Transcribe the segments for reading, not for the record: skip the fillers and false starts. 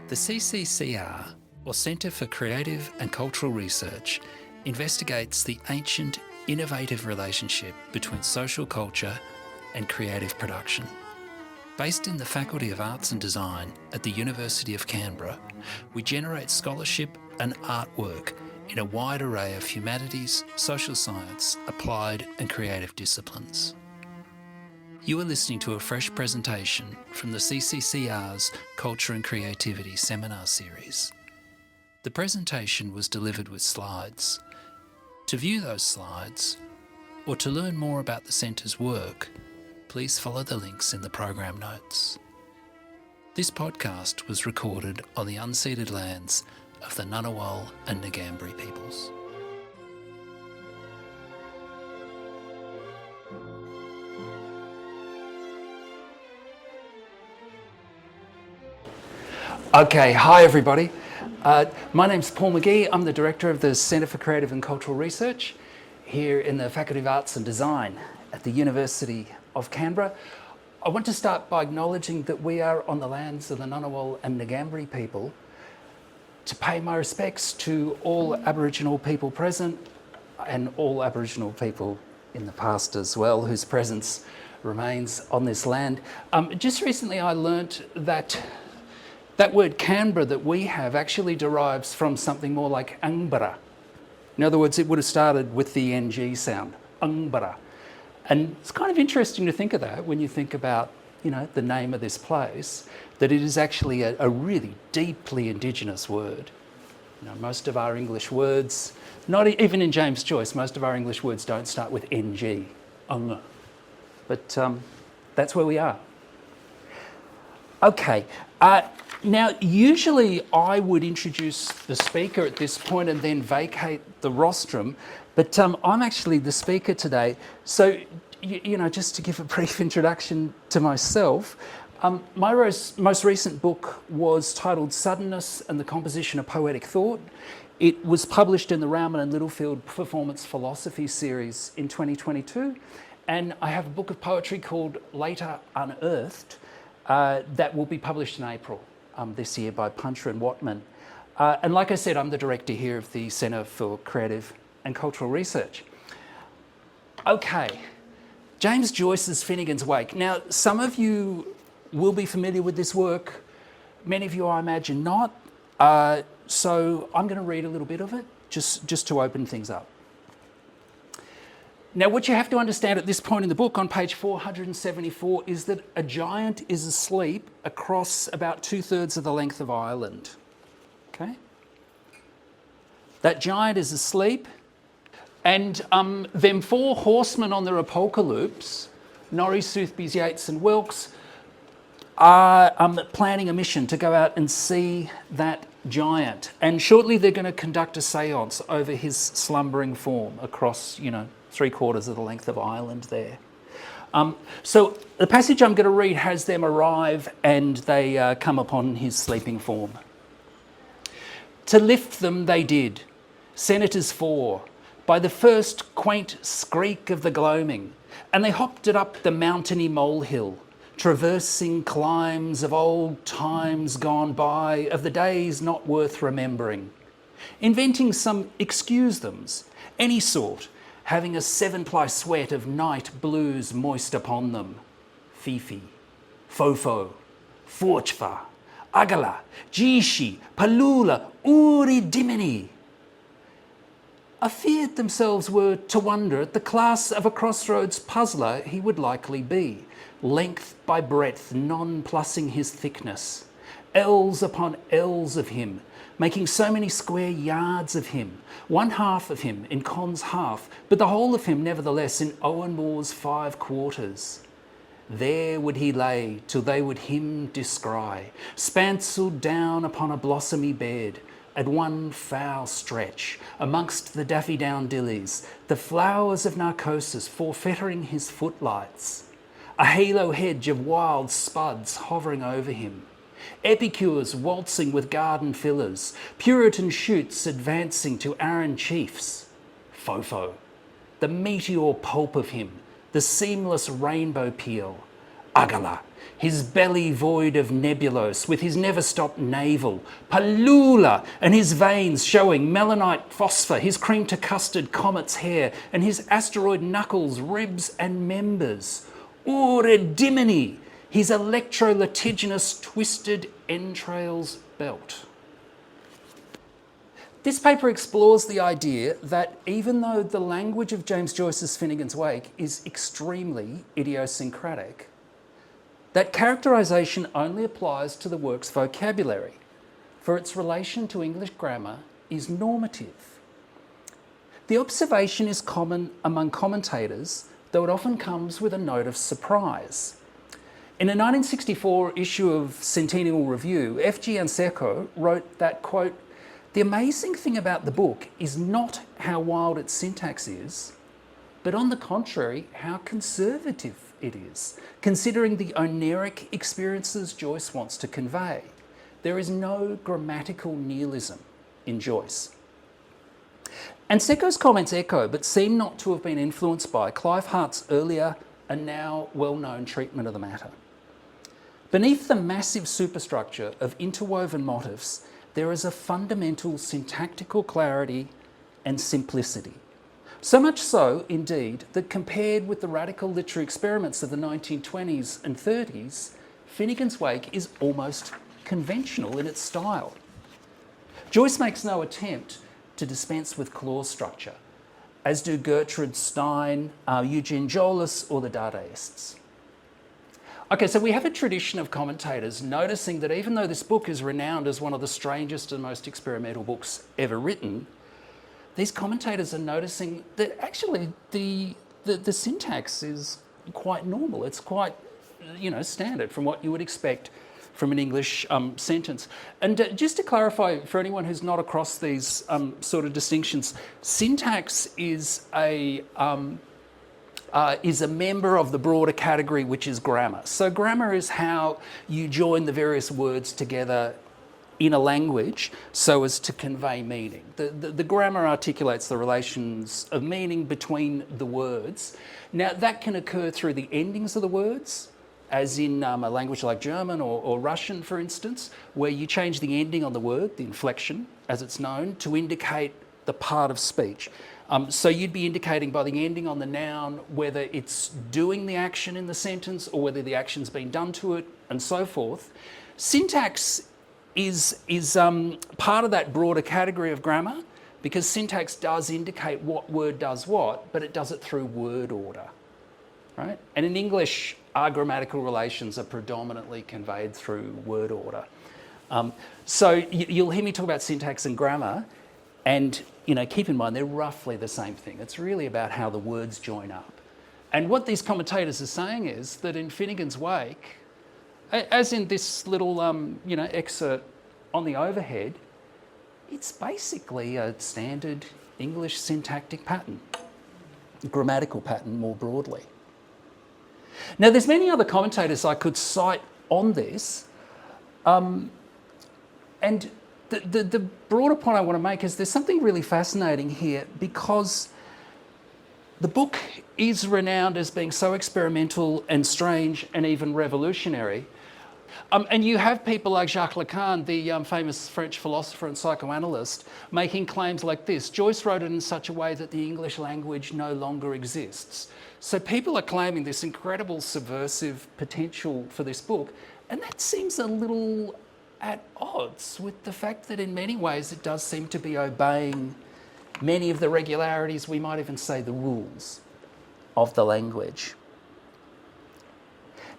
The CCCR, or Centre for Creative and Cultural Research, investigates the ancient, innovative relationship between social culture and creative production. Based in the Faculty of Arts and Design at the University of Canberra, we generate scholarship and artwork in a wide array of humanities, social science, applied and creative disciplines. You are listening to a fresh presentation from the CCCR's Culture and Creativity Seminar Series. The presentation was delivered with slides. To view those slides, or to learn more about the Centre's work, please follow the links in the program notes. This podcast was recorded on the unceded lands of the Ngunnawal and Ngambri peoples. Okay, hi everybody. My name's Paul Magee. I'm the Director of the Centre for Creative and Cultural Research here in the Faculty of Arts and Design at the University of Canberra. I want to start by acknowledging that we are on the lands of the Ngunnawal and Ngambri people, to pay my respects to all Aboriginal people present and all Aboriginal people in the past as well, whose presence remains on this land. Just recently I learnt that word Canberra that we have actually derives from something more like Angbara. In other words, it would have started with the NG sound, Angbara. And it's kind of interesting to think of that when you think about, the name of this place, that it is actually a really deeply Indigenous word. Most of our English words, not even in James Joyce, most of our English words don't start with NG, Ung. But that's where we are. Okay. Now, usually I would introduce the speaker at this point and then vacate the rostrum, but I'm actually the speaker today. So, just to give a brief introduction to myself, my most recent book was titled Suddenness and the Composition of Poetic Thought. It was published in the Rowman and Littlefield Performance Philosophy series in 2022, and I have a book of poetry called Later Unearthed that will be published in April this year by Puncher and Watman. And like I said, I'm the director here of the Centre for Creative and Cultural Research. Okay, James Joyce's Finnegan's Wake. Now, some of you will be familiar with this work. Many of you, I imagine, not. So I'm going to read a little bit of it, just to open things up. Now, what you have to understand at this point in the book, on page 474, is that a giant is asleep across about 2/3 of the length of Ireland. Okay? That giant is asleep, and them four horsemen on their apocalypse, Norrie, Soothbys, Yates and Wilkes, are planning a mission to go out and see that giant. And shortly they're going to conduct a séance over his slumbering form across, 3/4 of the length of Ireland there. So the passage I'm going to read has them arrive and they come upon his sleeping form. To lift them they did, senators four, by the first quaint skreek of the gloaming, and they hopped it up the mountainy molehill, traversing climbs of old times gone by, of the days not worth remembering, inventing some excuse-thems, any sort, having a 7-ply sweat of night blues moist upon them. Fifi, Fofo, Forchfa, Agala, Jishi, Palula, Uri Dimini. Afeared themselves were to wonder at the class of a crossroads puzzler he would likely be, length by breadth nonplussing his thickness, ells upon ells of him, making so many square yards of him, one half of him in Con's half, but the whole of him nevertheless in Owen Moore's 5/4. There would he lay till they would him descry, spancelled down upon a blossomy bed, at one foul stretch, amongst the daffy-down-dillies, the flowers of narcosis forfettering his footlights, a halo hedge of wild spuds hovering over him, epicures waltzing with garden fillers, Puritan shoots advancing to Arran chiefs, Fofo, the meteor pulp of him, the seamless rainbow peel, ugala, his belly void of nebulose, with his neverstop navel, palula, and his veins showing melanite phosphor, his cream to custard comet's hair, and his asteroid knuckles, ribs, and members, uredimini, his electrolitiginous twisted entrails belt. This paper explores the idea that even though the language of James Joyce's Finnegan's Wake is extremely idiosyncratic, that characterisation only applies to the work's vocabulary, for its relation to English grammar is normative. The observation is common among commentators, though it often comes with a note of surprise. In a 1964 issue of Centennial Review, F.G. Anseko wrote that, quote, "The amazing thing about the book is not how wild its syntax is, but on the contrary, how conservative it is, considering the oneric experiences Joyce wants to convey. There is no grammatical nihilism in Joyce." And Seko's comments echo, but seem not to have been influenced by, Clive Hart's earlier and now well-known treatment of the matter. Beneath the massive superstructure of interwoven motifs, there is a fundamental syntactical clarity and simplicity. So much so, indeed, that compared with the radical literary experiments of the 1920s and 30s, Finnegan's Wake is almost conventional in its style. Joyce makes no attempt to dispense with clause structure, as do Gertrude Stein, Eugene Jolis, or the Dadaists. Okay, so we have a tradition of commentators noticing that even though this book is renowned as one of the strangest and most experimental books ever written, these commentators are noticing that actually the syntax is quite normal. It's quite, standard from what you would expect from an English sentence. And just to clarify for anyone who's not across these sort of distinctions, syntax is a member of the broader category, which is grammar. So grammar is how you join the various words together in a language so as to convey meaning. The grammar articulates the relations of meaning between the words. Now, that can occur through the endings of the words, as in a language like German or Russian, for instance, where you change the ending on the word, the inflection, as it's known, to indicate the part of speech. So you'd be indicating by the ending on the noun whether it's doing the action in the sentence or whether the action's been done to it, and so forth. Syntax is part of that broader category of grammar, because syntax does indicate what word does what, but it does it through word order, right? And in English, our grammatical relations are predominantly conveyed through word order. So you'll hear me talk about syntax and grammar, and keep in mind they're roughly the same thing. It's really about how the words join up. And what these commentators are saying is that in Finnegan's Wake, as in this little excerpt on the overhead, it's basically a standard English syntactic pattern, grammatical pattern more broadly. Now, there's many other commentators I could cite on this, and the broader point I want to make is there's something really fascinating here, because the book is renowned as being so experimental and strange and even revolutionary. And you have people like Jacques Lacan, the famous French philosopher and psychoanalyst, making claims like this: Joyce wrote it in such a way that the English language no longer exists. So people are claiming this incredible subversive potential for this book, and that seems a little at odds with the fact that in many ways it does seem to be obeying many of the regularities, we might even say the rules, of the language.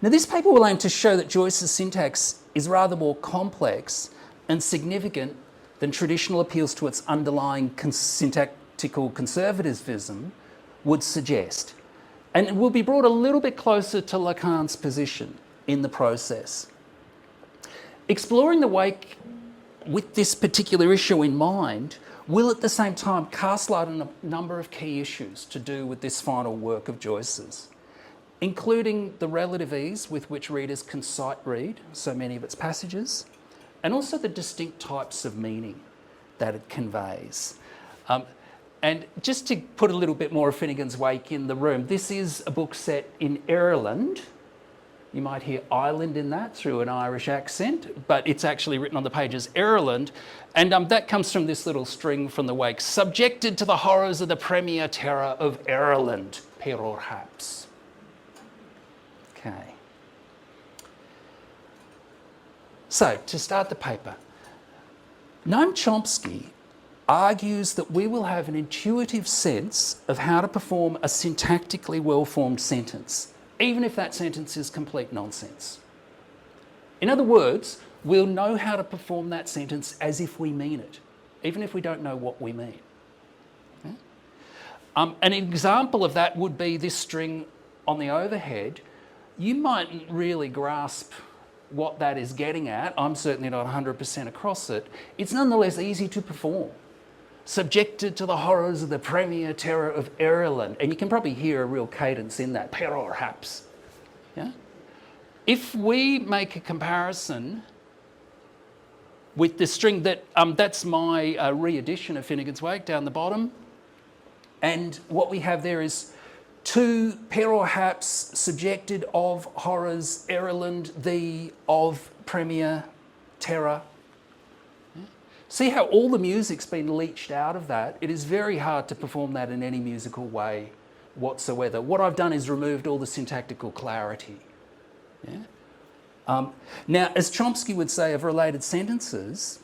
Now, this paper will aim to show that Joyce's syntax is rather more complex and significant than traditional appeals to its underlying syntactical conservatism would suggest, and it will be brought a little bit closer to Lacan's position in the process. Exploring the Wake with this particular issue in mind will at the same time cast light on a number of key issues to do with this final work of Joyce's, including the relative ease with which readers can sight read so many of its passages, and also the distinct types of meaning that it conveys. And just to put a little bit more of Finnegan's Wake in the room, this is a book set in Ireland, You might hear island in that through an Irish accent, but it's actually written on the page as Ireland. And that comes from this little string from the wake. Subjected to the horrors of the premier terror of Ireland, perhaps. Okay. So, to start the paper, Noam Chomsky argues that we will have an intuitive sense of how to perform a syntactically well-formed sentence, even if that sentence is complete nonsense. In other words, we'll know how to perform that sentence as if we mean it, even if we don't know what we mean. Okay? An example of that would be this string on the overhead. You mightn't really grasp what that is getting at. I'm certainly not 100% across it. It's nonetheless easy to perform. Subjected to the horrors of the premier terror of Ireland. And you can probably hear a real cadence in that, perhaps. Yeah? If we make a comparison with the string that's my re-edition of Finnegan's Wake down the bottom, and what we have there is to perhaps subjected of horrors Ireland, the of premier terror. See how all the music's been leached out of that? It is very hard to perform that in any musical way whatsoever. What I've done is removed all the syntactical clarity. Yeah? Now, as Chomsky would say of related sentences,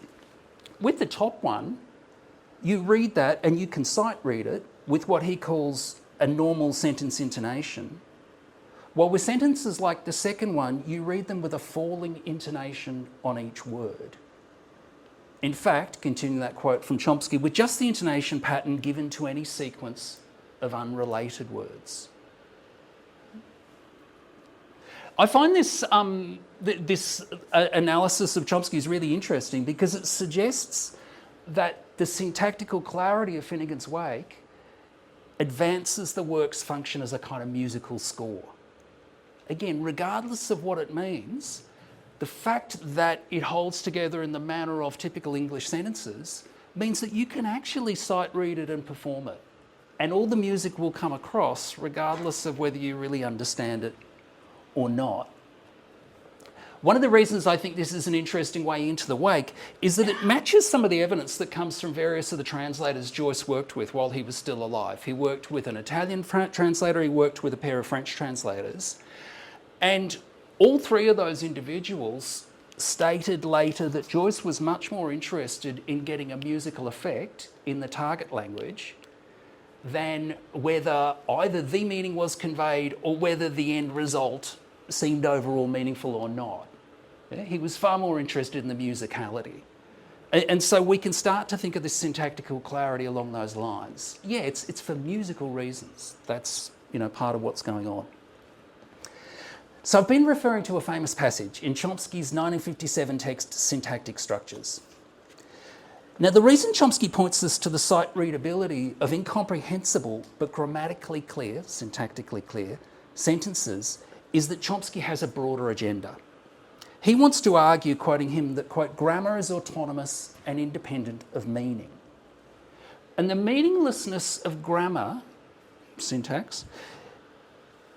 with the top one, you read that and you can sight read it with what he calls a normal sentence intonation. While with sentences like the second one, you read them with a falling intonation on each word. In fact, continuing that quote from Chomsky, with just the intonation pattern given to any sequence of unrelated words. I find this analysis of Chomsky is really interesting because it suggests that the syntactical clarity of Finnegan's Wake advances the work's function as a kind of musical score. Again, regardless of what it means, the fact that it holds together in the manner of typical English sentences means that you can actually sight read it and perform it. And all the music will come across regardless of whether you really understand it or not. One of the reasons I think this is an interesting way into the Wake is that it matches some of the evidence that comes from various of the translators Joyce worked with while he was still alive. He worked with an Italian translator, he worked with a pair of French translators. And all three of those individuals stated later that Joyce was much more interested in getting a musical effect in the target language than whether either the meaning was conveyed or whether the end result seemed overall meaningful or not. Yeah? He was far more interested in the musicality. And so we can start to think of this syntactical clarity along those lines. Yeah, it's for musical reasons. That's, part of what's going on. So I've been referring to a famous passage in Chomsky's 1957 text, Syntactic Structures. Now, the reason Chomsky points us to the sight readability of incomprehensible but grammatically clear, syntactically clear, sentences is that Chomsky has a broader agenda. He wants to argue, quoting him, that, quote, grammar is autonomous and independent of meaning. And the meaninglessness of grammar, syntax,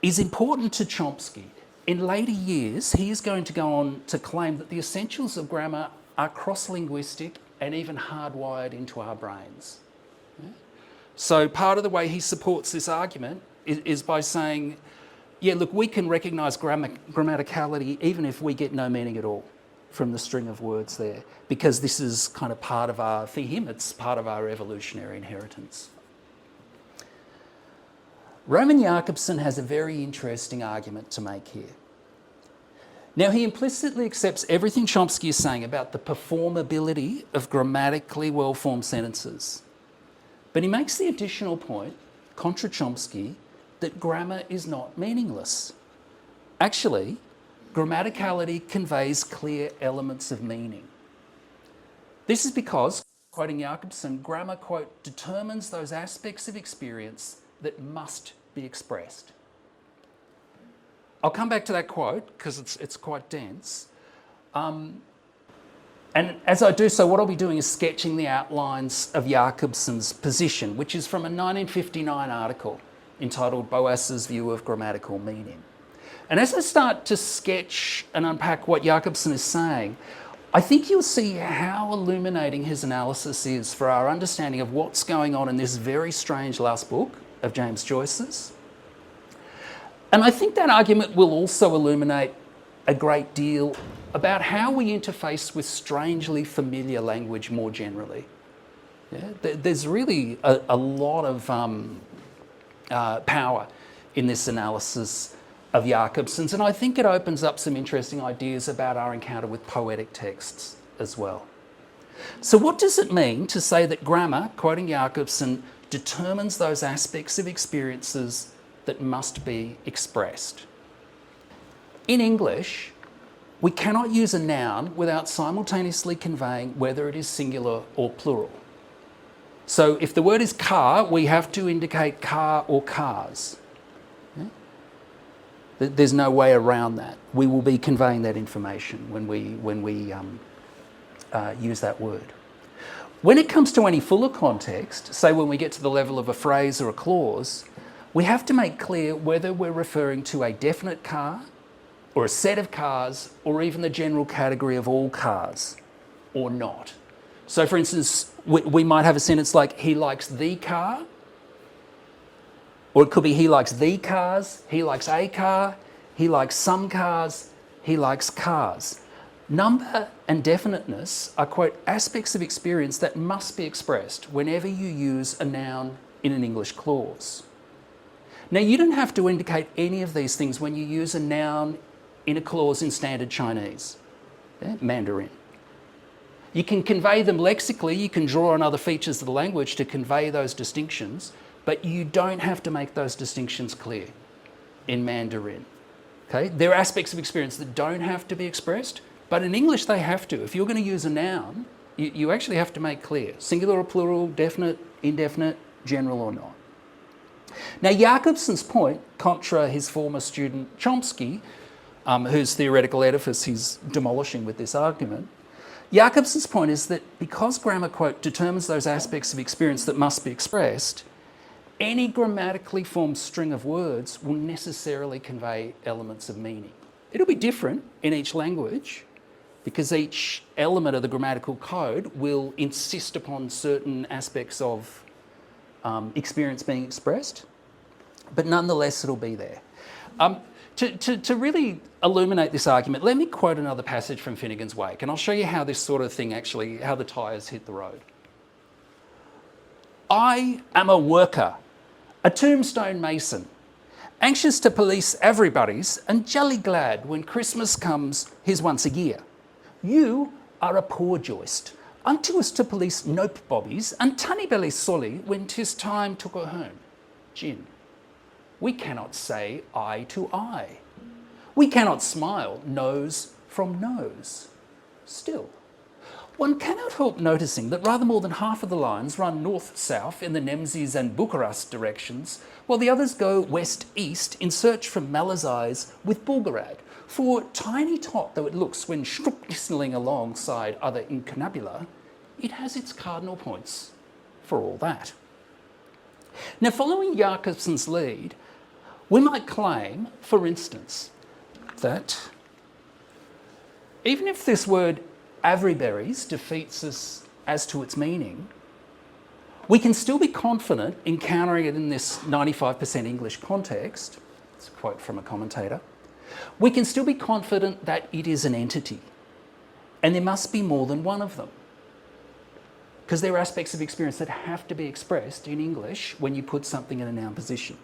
is important to Chomsky. In later years, he is going to go on to claim that the essentials of grammar are cross-linguistic and even hardwired into our brains. Yeah? So part of the way he supports this argument is by saying, yeah, look, we can recognise grammaticality even if we get no meaning at all from the string of words there, because this is kind of part of for him, it's part of our evolutionary inheritance. Roman Jakobson has a very interesting argument to make here. Now, he implicitly accepts everything Chomsky is saying about the performability of grammatically well-formed sentences. But he makes the additional point, contra Chomsky, that grammar is not meaningless. Actually, grammaticality conveys clear elements of meaning. This is because, quoting Jakobson, grammar, quote, determines those aspects of experience that must be expressed. I'll come back to that quote because it's quite dense. And as I do so, what I'll be doing is sketching the outlines of Jakobson's position, which is from a 1959 article entitled Boas's View of Grammatical Meaning. And as I start to sketch and unpack what Jakobson is saying, I think you'll see how illuminating his analysis is for our understanding of what's going on in this very strange last book of James Joyce's. And I think that argument will also illuminate a great deal about how we interface with strangely familiar language more generally. Yeah? There's really a lot of power in this analysis of Jakobson's, and I think it opens up some interesting ideas about our encounter with poetic texts as well. So what does it mean to say that grammar, quoting Jakobson, determines those aspects of experiences that must be expressed? In English, we cannot use a noun without simultaneously conveying whether it is singular or plural. So if the word is car, we have to indicate car or cars. Okay? There's no way around that. We will be conveying that information when we use that word. When it comes to any fuller context, say when we get to the level of a phrase or a clause, we have to make clear whether we're referring to a definite car or a set of cars or even the general category of all cars or not. So for instance, we might have a sentence like, he likes the car, or it could be he likes the cars, he likes a car, he likes some cars, he likes cars. Number and definiteness are, quote, aspects of experience that must be expressed whenever you use a noun in an English clause. Now, you don't have to indicate any of these things when you use a noun in a clause in standard Chinese, Mandarin. You can convey them lexically, you can draw on other features of the language to convey those distinctions, but you don't have to make those distinctions clear in Mandarin. Okay? There are aspects of experience that don't have to be expressed, but in English they have to. If you're going to use a noun, you actually have to make clear, singular or plural, definite, indefinite, general or not. Now, Jakobson's point, contra his former student Chomsky, whose theoretical edifice he's demolishing with this argument, Jakobson's point is that because grammar, quote, determines those aspects of experience that must be expressed, any grammatically formed string of words will necessarily convey elements of meaning. It'll be different in each language because each element of the grammatical code will insist upon certain aspects of experience being expressed, but nonetheless it'll be there. To really illuminate this argument, let me quote another passage from Finnegan's Wake, and I'll show you how this sort of thing actually, how the tyres hit the road. I am a worker, a tombstone mason, anxious to police everybody's and jolly glad when Christmas comes here's once a year. You are a poor joist, unto us to police nope bobbies and tunny belly solly when 'tis time to go home. Gin. We cannot say eye to eye. We cannot smile nose from nose. Still, one cannot help noticing that rather more than half of the lines run north-south in the Nemzis and Bucharest directions, while the others go west-east in search from Malazais with Bulgarad. For tiny tot though it looks when struck-listening alongside other incunabula, it has its cardinal points for all that. Now, following Jakobson's lead, we might claim, for instance, that even if this word Averyberries defeats us as to its meaning, we can still be confident encountering it in this 95% English context. It's a quote from a commentator. We can still be confident that it is an entity, and there must be more than one of them, because there are aspects of experience that have to be expressed in English when you put something in a noun position.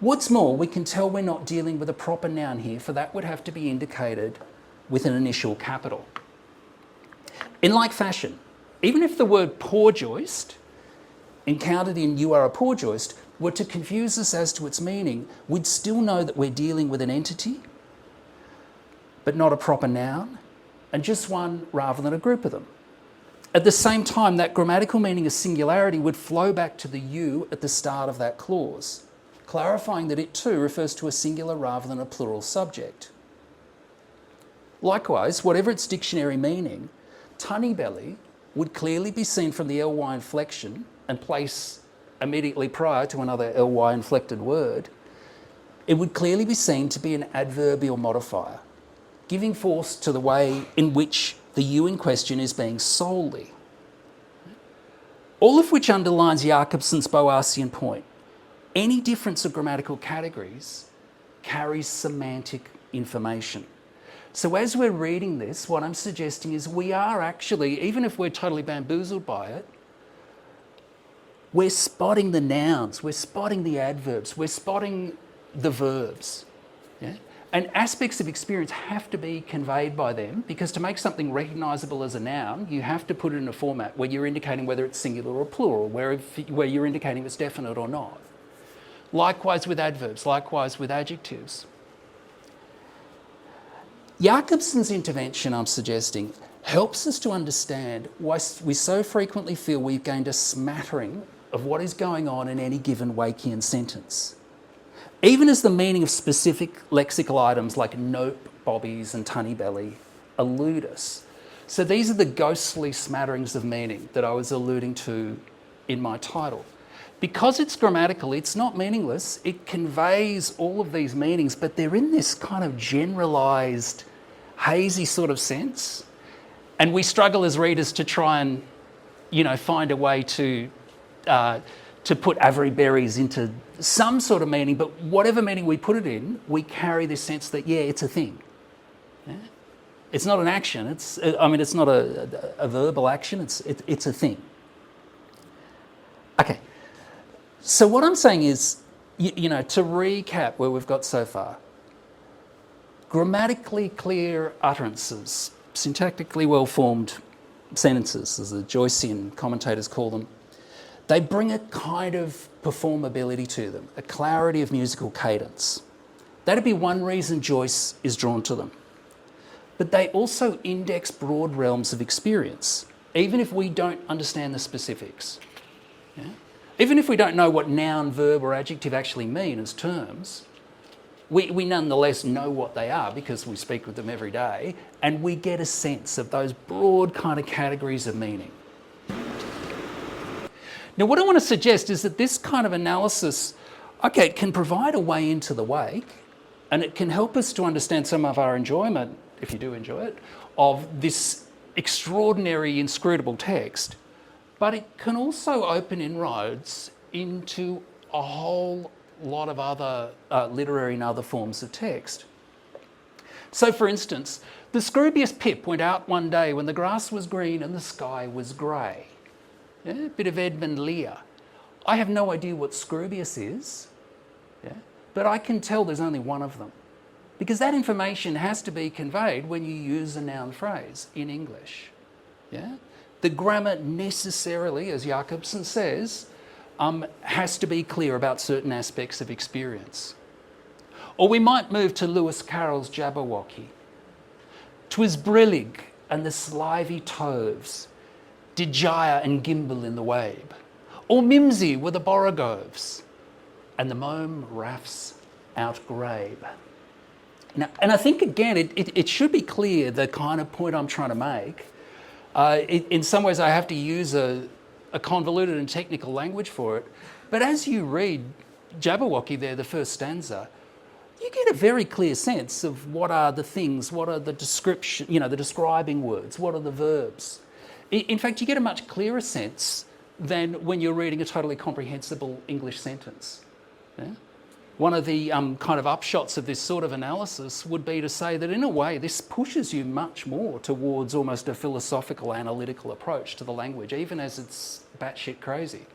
What's more, we can tell we're not dealing with a proper noun here, for that would have to be indicated with an initial capital. In like fashion, even if the word poor joist, encountered in you are a poor joist, were to confuse us as to its meaning, we'd still know that we're dealing with an entity, but not a proper noun, and just one rather than a group of them. At the same time, that grammatical meaning of singularity would flow back to the you at the start of that clause, clarifying that it too refers to a singular rather than a plural subject. Likewise, whatever its dictionary meaning, tunny belly would clearly be seen from the ly inflection and place immediately prior to another ly inflected word, it would clearly be seen to be an adverbial modifier, giving force to the way in which the you in question is being solely. All of which underlines Jakobson's Boasian point. Any difference of grammatical categories carries semantic information. So as we're reading this, what I'm suggesting is we are actually, even if we're totally bamboozled by it, we're spotting the nouns, we're spotting the adverbs, we're spotting the verbs. Yeah? And aspects of experience have to be conveyed by them, because to make something recognisable as a noun, you have to put it in a format where you're indicating whether it's singular or plural, where you're indicating if it's definite or not. Likewise with adverbs, likewise with adjectives. Jakobson's intervention, I'm suggesting, helps us to understand why we so frequently feel we've gained a smattering of what is going on in any given Wakian sentence. Even as the meaning of specific lexical items like nope, bobbies and tunny belly elude us. So these are the ghostly smatterings of meaning that I was alluding to in my title. Because it's grammatical, it's not meaningless. It conveys all of these meanings, but they're in this kind of generalised, hazy sort of sense. And we struggle as readers to try and, find a way to put Avery-Berries into some sort of meaning, but whatever meaning we put it in, we carry this sense that, it's a thing. Yeah? It's not an action. It's not a verbal action. It's a thing. Okay. So what I'm saying is, to recap where we've got so far, grammatically clear utterances, syntactically well-formed sentences, as the Joycean commentators call them, they bring a kind of performability to them, a clarity of musical cadence. That'd be one reason Joyce is drawn to them. But they also index broad realms of experience, even if we don't understand the specifics. Yeah? Even if we don't know what noun, verb or adjective actually mean as terms, we nonetheless know what they are because we speak with them every day, and we get a sense of those broad kind of categories of meaning. Now, what I want to suggest is that this kind of analysis, it can provide a way into the wake, and it can help us to understand some of our enjoyment, if you do enjoy it, of this extraordinary, inscrutable text. But it can also open inroads into a whole lot of other literary and other forms of text. So, for instance, the Scroobius Pip went out one day when the grass was green and the sky was grey. Yeah, a bit of Edmund Lear. I have no idea what Scroobius is, but I can tell there's only one of them, because that information has to be conveyed when you use a noun phrase in English. Yeah? The grammar necessarily, as Jakobson says, has to be clear about certain aspects of experience. Or we might move to Lewis Carroll's Jabberwocky. 'Twas brillig and the slivy toves did gyre and gimble in the wabe. Or mimsy were the borogoves, and the mome raffs outgrabe. Now, and I think, again, it should be clear the kind of point I'm trying to make. In some ways, I have to use a convoluted and technical language for it. But as you read Jabberwocky there, the first stanza, you get a very clear sense of what are the things, what are the description, the describing words, what are the verbs. In fact, you get a much clearer sense than when you're reading a totally comprehensible English sentence. Yeah? One of the kind of upshots of this sort of analysis would be to say that in a way this pushes you much more towards almost a philosophical, analytical approach to the language, even as it's batshit crazy.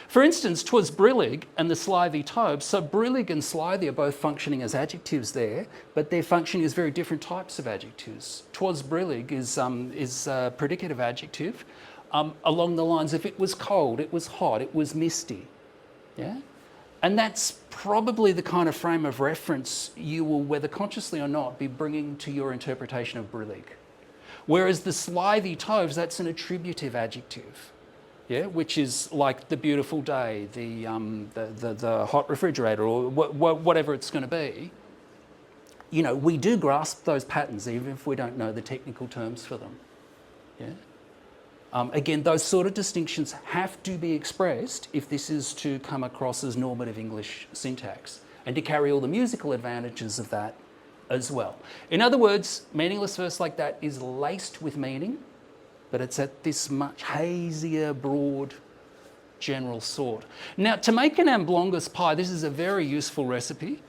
For instance, 'twas brillig and the slithy tobe. So brillig and slithy are both functioning as adjectives there, but they're functioning as very different types of adjectives. 'Twas brillig is a predicative adjective along the lines of it was cold, it was hot, it was misty. Yeah? And that's probably the kind of frame of reference you will, whether consciously or not, be bringing to your interpretation of brillig. Whereas the slithy toves, that's an attributive adjective, which is like the beautiful day, the hot refrigerator, or whatever it's going to be. We do grasp those patterns even if we don't know the technical terms for them. Yeah. Again, those sort of distinctions have to be expressed if this is to come across as normative English syntax. and to carry all the musical advantages of that as well. In other words, meaningless verse like that is laced with meaning, but it's at this much hazier, broad, general sort. Now, to make an amblongus pie, this is a very useful recipe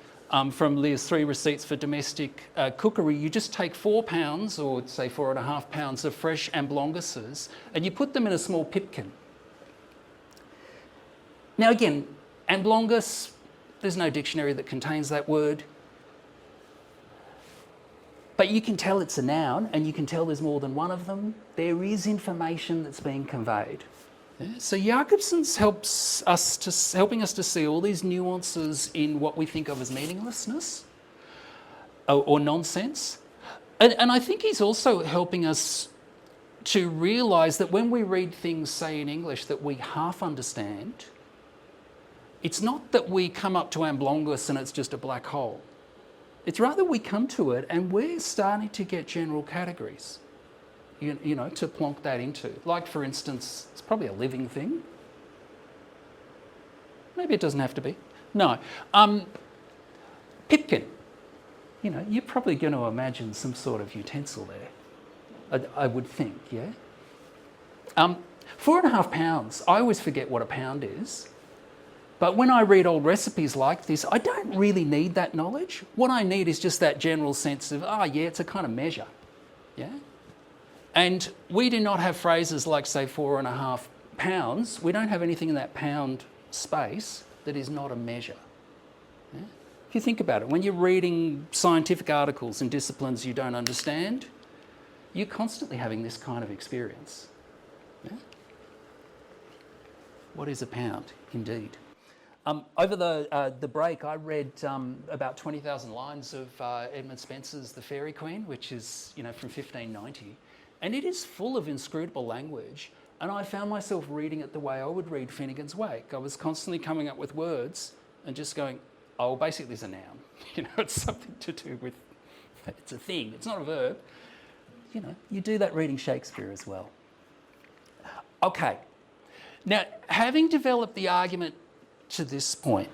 from Leah's 3 receipts for domestic cookery. You just take 4 pounds, or say 4.5 pounds of fresh amblonguses, and you put them in a small pipkin. Now again, amblongus, there's no dictionary that contains that word. But you can tell it's a noun, and you can tell there's more than one of them. There is information that's being conveyed. Yeah? So Jakobson's helping us to see all these nuances in what we think of as meaninglessness or nonsense. And I think he's also helping us to realise that when we read things, say in English, that we half understand, it's not that we come up to amblongus and it's just a black hole. It's rather we come to it and we're starting to get general categories, you know, to plonk that into. Like, for instance, it's probably a living thing. Maybe it doesn't have to be. No. Pipkin. You know, you're probably going to imagine some sort of utensil there, I would think, yeah? 4.5 pounds. I always forget what a pound is. But when I read old recipes like this, I don't really need that knowledge. What I need is just that general sense of, oh yeah, it's a kind of measure, yeah? And we do not have phrases like, say, 4.5 pounds. We don't have anything in that pound space that is not a measure. Yeah? If you think about it, when you're reading scientific articles in disciplines you don't understand, you're constantly having this kind of experience. Yeah? What is a pound, indeed? Over the break, I read about 20,000 lines of Edmund Spenser's The Fairy Queen, which is, you know, from 1590, and it is full of inscrutable language. And I found myself reading it the way I would read Finnegan's Wake. I was constantly coming up with words and just going, oh, basically it's a noun. You know, it's something to do with, it's a thing. It's not a verb. You know, you do that reading Shakespeare as well. Okay. Now, having developed the argument to this point,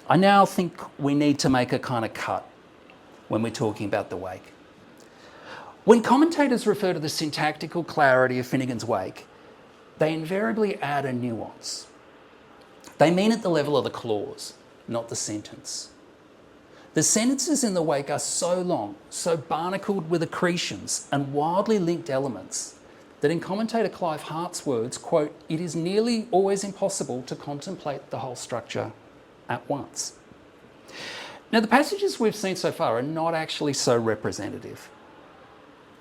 I now think we need to make a kind of cut when we're talking about the Wake. When commentators refer to the syntactical clarity of Finnegan's Wake, they invariably add a nuance. They mean at the level of the clause, not the sentence. The sentences in the Wake are so long, so barnacled with accretions and wildly linked elements, that in commentator Clive Hart's words, quote, it is nearly always impossible to contemplate the whole structure at once. Now, the passages we've seen so far are not actually so representative.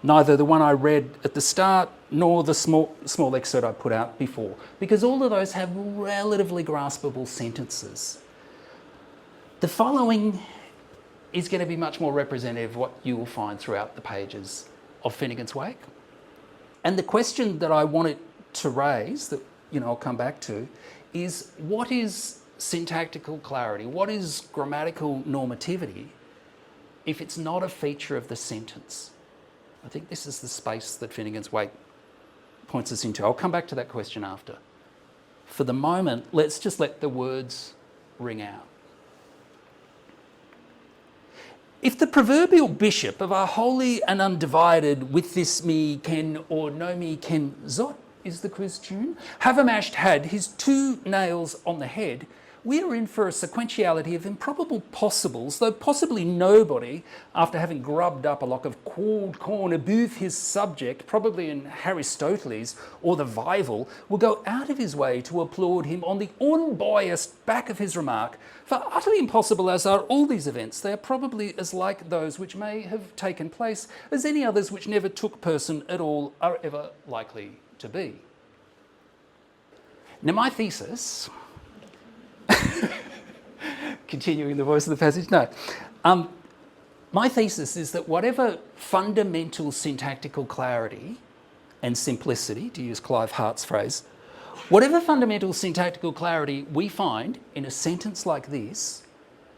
Neither the one I read at the start nor the small excerpt I put out before, because all of those have relatively graspable sentences. The following is going to be much more representative of what you will find throughout the pages of Finnegan's Wake. And the question that I wanted to raise, that, you know, I'll come back to, is what is syntactical clarity? What is grammatical normativity if it's not a feature of the sentence? I think this is the space that Finnegan's Wake points us into. I'll come back to that question after. For the moment, let's just let the words ring out. If the proverbial bishop of our holy and undivided with this me ken or no me ken zot is the quiz tune, Havermashed had his 2 nails on the head, we are in for a sequentiality of improbable possibles, though possibly nobody, after having grubbed up a lock of cold corn above his subject, probably in Aristoteles or the Bible, will go out of his way to applaud him on the unbiased back of his remark. For utterly impossible as are all these events, they are probably as like those which may have taken place as any others which never took person at all are ever likely to be. Now, my thesis, continuing the voice of the passage, no. My thesis is that whatever fundamental syntactical clarity and simplicity, to use Clive Hart's phrase, whatever fundamental syntactical clarity we find in a sentence like this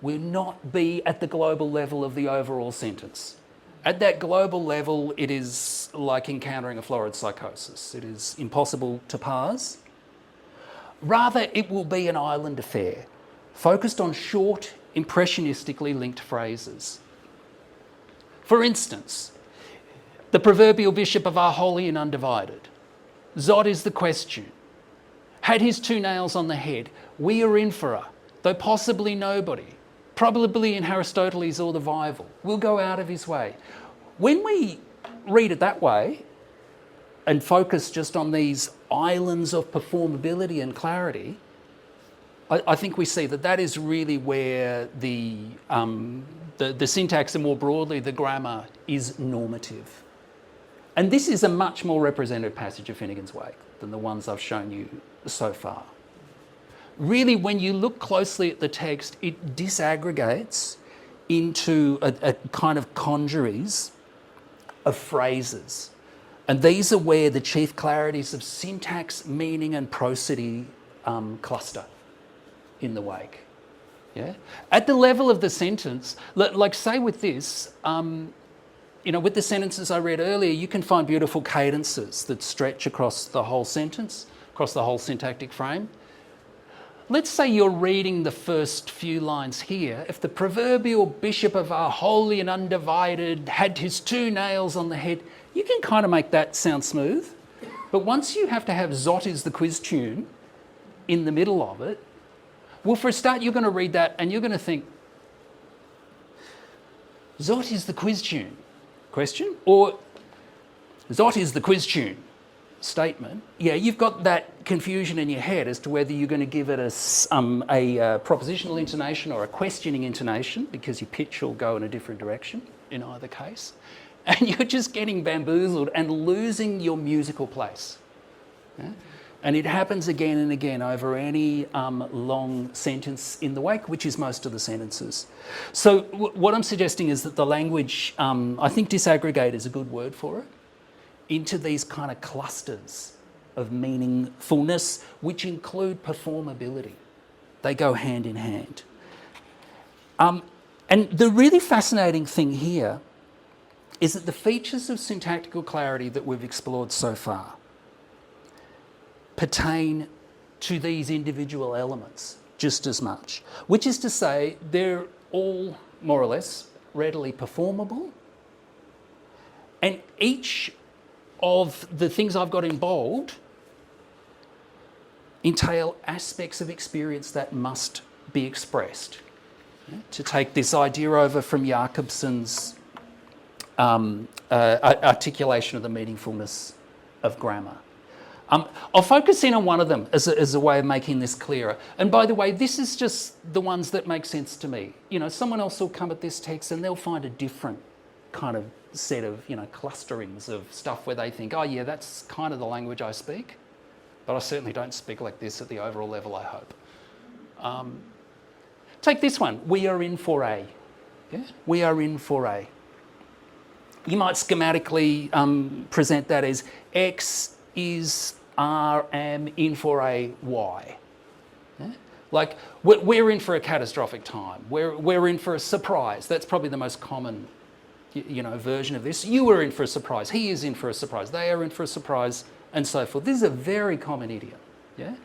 will not be at the global level of the overall sentence. At that global level, it is like encountering a florid psychosis. It is impossible to parse. Rather, it will be an island affair, focused on short, impressionistically linked phrases. For instance, the proverbial bishop of our holy and undivided. Zot is the question. Had his 2 nails on the head. We are in for a, though possibly nobody, probably in Aristoteles or the Bible, will go out of his way. When we read it that way and focus just on these islands of performability and clarity, I think we see that that is really where the syntax and more broadly the grammar is normative. And this is a much more representative passage of Finnegan's Wake than the ones I've shown you so far. Really, when you look closely at the text, it disaggregates into a kind of congeries of phrases. And these are where the chief clarities of syntax, meaning and prosody cluster in the Wake. Yeah? At the level of the sentence, like say with this, with the sentences I read earlier, you can find beautiful cadences that stretch across the whole sentence, across the whole syntactic frame. Let's say you're reading the first few lines here. If the proverbial bishop of our holy and undivided had his 2 nails on the head, you can kind of make that sound smooth. But once you have to have Zot is the quiz tune in the middle of it, well, for a start, you're going to read that and you're going to think, Zot is the quiz tune, question? Or Zot is the quiz tune, statement. Yeah, you've got that confusion in your head as to whether you're going to give it a propositional intonation or a questioning intonation, because your pitch will go in a different direction in either case. And you're just getting bamboozled and losing your musical place. Yeah? And it happens again and again over any long sentence in the Wake, which is most of the sentences. So what I'm suggesting is that the language, I think disaggregate is a good word for it, into these kind of clusters of meaningfulness, which include performability. They go hand in hand. And the really fascinating thing here is that the features of syntactical clarity that we've explored so far pertain to these individual elements just as much, which is to say they're all more or less readily performable, and each of the things I've got in bold entail aspects of experience that must be expressed. To take this idea over from Jakobson's articulation of the meaningfulness of grammar. I'll focus in on one of them as a way of making this clearer. And by the way, this is just the ones that make sense to me. Someone else will come at this text and they'll find a different kind of set of, clusterings of stuff where they think, oh yeah, that's kind of the language I speak, but I certainly don't speak like this at the overall level, I hope. Take this one, we are in for a. Yeah? We are in for a. You might schematically present that as X is R am in for a Y. Yeah? Like we're in for a catastrophic time. We're in for a surprise. That's probably the most common version of this. You are in for a surprise. He is in for a surprise. They are in for a surprise, and so forth. This is a very common idiom, yeah,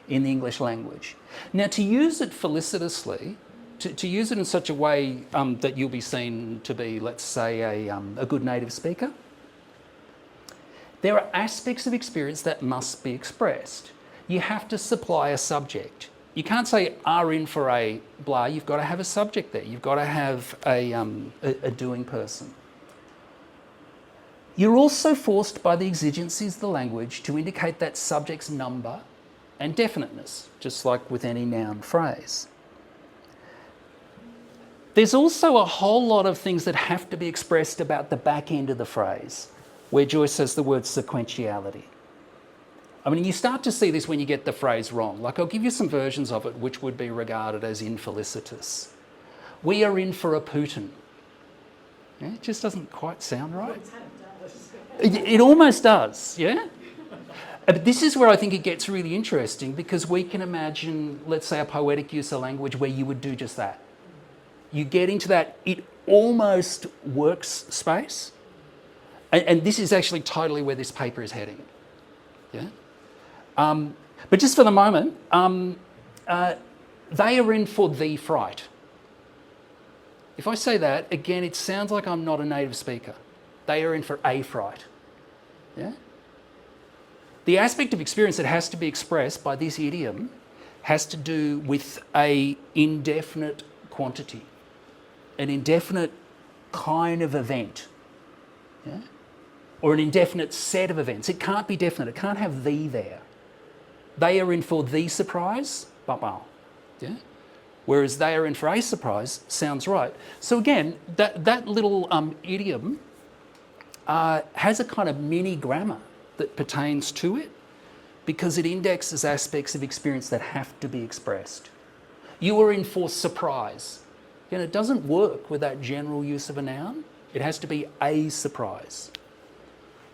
in the English language. Now, to use it felicitously, to use it in such a way that you'll be seen to be, let's say, a good native speaker, there are aspects of experience that must be expressed. You have to supply a subject. You can't say are in for a blah, you've got to have a subject there. You've got to have a doing person. You're also forced by the exigencies of the language to indicate that subject's number and definiteness, just like with any noun phrase. There's also a whole lot of things that have to be expressed about the back end of the phrase, where Joyce has the word sequentiality. I mean, you start to see this when you get the phrase wrong. Like, I'll give you some versions of it which would be regarded as infelicitous. We are in for a Putin. Yeah, it just doesn't quite sound right. It almost does, yeah? But this is where I think it gets really interesting, because we can imagine, let's say, a poetic use of language where you would do just that. You get into that it almost works space, and this is actually totally where this paper is heading. Yeah? But just for the moment, they are in for the fright. If I say that, again, it sounds like I'm not a native speaker. They are in for a fright. Yeah? The aspect of experience that has to be expressed by this idiom has to do with an indefinite quantity, an indefinite kind of event, yeah? Or an indefinite set of events. It can't be definite. It can't have the there. They are in for the surprise, ba-ba, yeah? Whereas they are in for a surprise sounds right. So again, that little idiom has a kind of mini grammar that pertains to it because it indexes aspects of experience that have to be expressed. You are in for surprise. You know, it doesn't work with that general use of a noun. It has to be a surprise.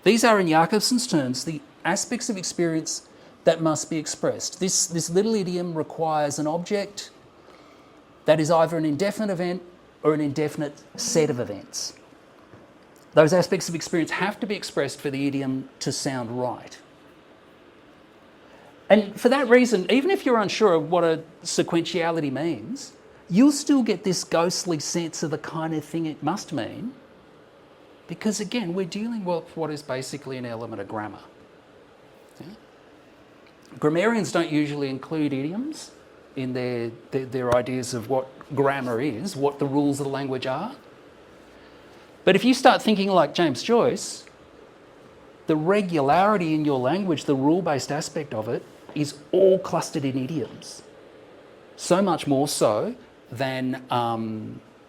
These are, in Jakobson's terms, the aspects of experience that must be expressed. This little idiom requires an object that is either an indefinite event or an indefinite set of events. Those aspects of experience have to be expressed for the idiom to sound right. And for that reason, even if you're unsure of what a sequentiality means, you'll still get this ghostly sense of the kind of thing it must mean, because again, we're dealing with what is basically an element of grammar. Yeah? Grammarians don't usually include idioms in their ideas of what grammar is, what the rules of the language are. But if you start thinking like James Joyce, the regularity in your language, the rule-based aspect of it, is all clustered in idioms. So much more so than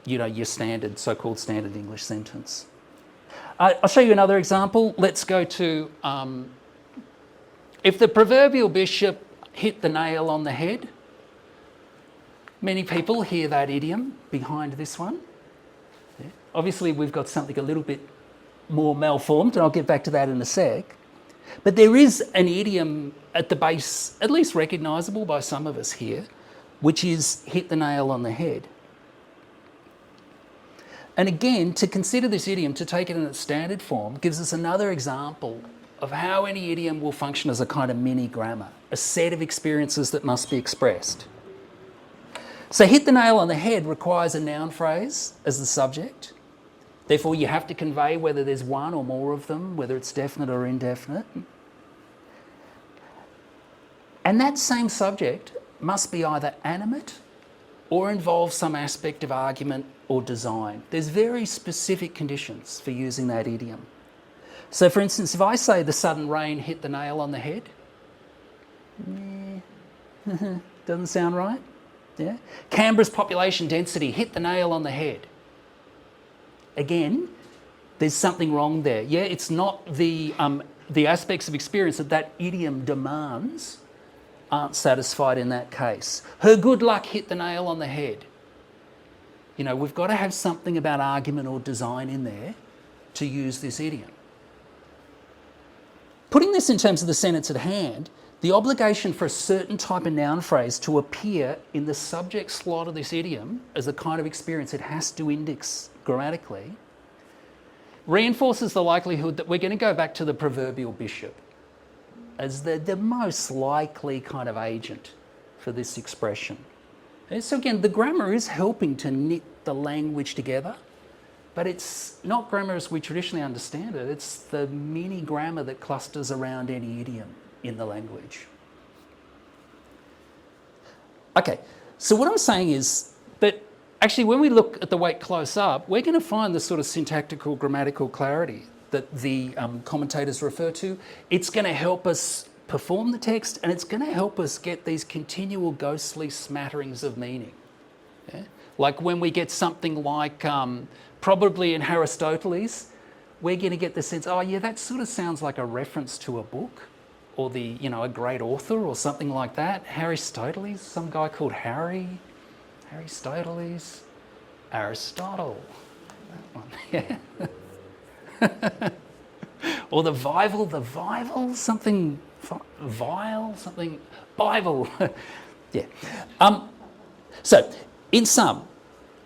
your standard, so-called standard English sentence. I'll show you another example. Let's go to, if the proverbial bishop hit the nail on the head, many people hear that idiom behind this one. Yeah. Obviously, we've got something a little bit more malformed, and I'll get back to that in a sec. But there is an idiom at the base, at least recognisable by some of us here, which is hit the nail on the head. And again, to consider this idiom, to take it in its standard form, gives us another example of how any idiom will function as a kind of mini grammar, a set of experiences that must be expressed. So hit the nail on the head requires a noun phrase as the subject. Therefore, you have to convey whether there's one or more of them, whether it's definite or indefinite. And that same subject must be either animate or involve some aspect of argument or design. There's very specific conditions for using that idiom. So, for instance, if I say the sudden rain hit the nail on the head, doesn't sound right. Yeah? Canberra's population density hit the nail on the head. Again, there's something wrong there. Yeah, it's not the aspects of experience that idiom demands aren't satisfied in that case. Her good luck hit the nail on the head. You know, we've got to have something about argument or design in there to use this idiom. Putting this in terms of the sentence at hand, the obligation for a certain type of noun phrase to appear in the subject slot of this idiom as the kind of experience it has to index grammatically reinforces the likelihood that we're going to go back to the proverbial bishop as the most likely kind of agent for this expression. And so again, the grammar is helping to knit the language together, but it's not grammar as we traditionally understand it. It's the mini grammar that clusters around any idiom in the language. Okay, so what I'm saying is that actually when we look at the weight close up, we're going to find the sort of syntactical grammatical clarity that the commentators refer to. It's going to help us perform the text, and it's going to help us get these continual ghostly smatterings of meaning. Yeah? Like when we get something like, probably in Aristoteles, we're going to get the sense, oh yeah, that sort of sounds like a reference to a book, or a great author or something like that. Aristoteles, some guy called Aristoteles, Aristotle, that one, yeah. Or the Vival, something vile, something Bible, yeah. So, in sum,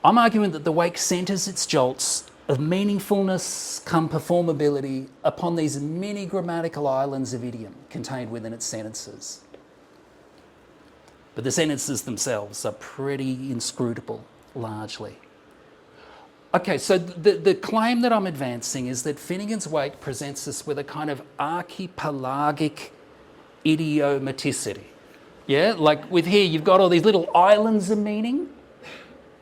I'm arguing that the wake centres its jolts of meaningfulness come performability upon these mini grammatical islands of idiom contained within its sentences. But the sentences themselves are pretty inscrutable, largely. Okay, so the claim that I'm advancing is that Finnegan's Wake presents us with a kind of archipelagic idiomaticity. Yeah, like with here, you've got all these little islands of meaning,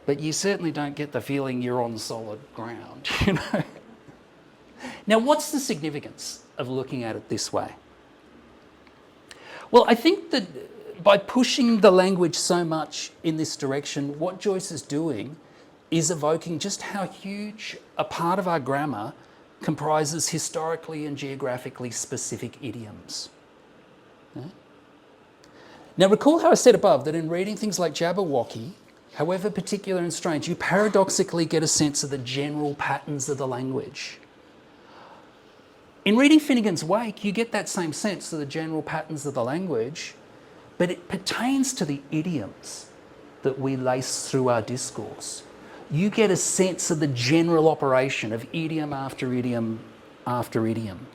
but you certainly don't get the feeling you're on solid ground, you know? Now, what's the significance of looking at it this way? Well, I think that by pushing the language so much in this direction, what Joyce is doing is evoking just how huge a part of our grammar comprises historically and geographically specific idioms. Yeah? Now, recall how I said above that in reading things like Jabberwocky, however particular and strange, you paradoxically get a sense of the general patterns of the language. In reading Finnegan's Wake, you get that same sense of the general patterns of the language, but it pertains to the idioms that we lace through our discourse. You get a sense of the general operation of idiom after idiom after idiom.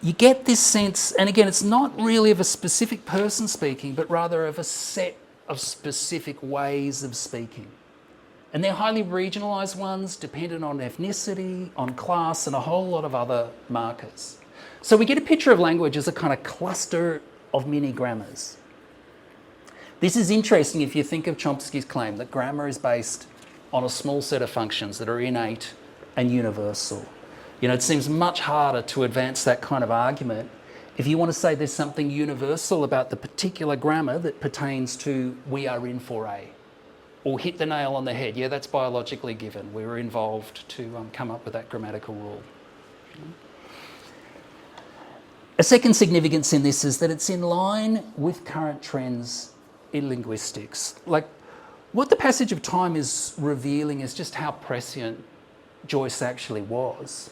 You get this sense, and again, it's not really of a specific person speaking, but rather of a set of specific ways of speaking. And they're highly regionalised ones, dependent on ethnicity, on class, and a whole lot of other markers. So we get a picture of language as a kind of cluster of mini grammars. This is interesting if you think of Chomsky's claim that grammar is based on a small set of functions that are innate and universal. You know, it seems much harder to advance that kind of argument if you want to say there's something universal about the particular grammar that pertains to we are in for a, or hit the nail on the head. Yeah, that's biologically given. We were involved to come up with that grammatical rule. A second significance in this is that it's in line with current trends in linguistics. Like, what the passage of time is revealing is just how prescient Joyce actually was.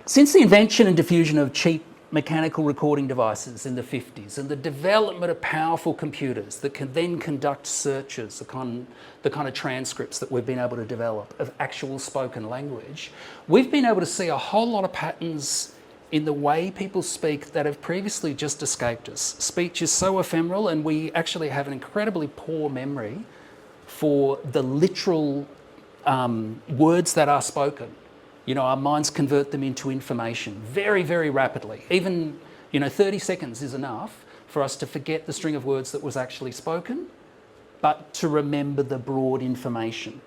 Since the invention and diffusion of cheap mechanical recording devices in the 50s and the development of powerful computers that can then conduct searches, the kind of transcripts that we've been able to develop of actual spoken language, we've been able to see a whole lot of patterns in the way people speak that have previously just escaped us. Speech is so ephemeral, and we actually have an incredibly poor memory for the literal words that are spoken. You know, our minds convert them into information very, very rapidly. Even, 30 seconds is enough for us to forget the string of words that was actually spoken, but to remember the broad information.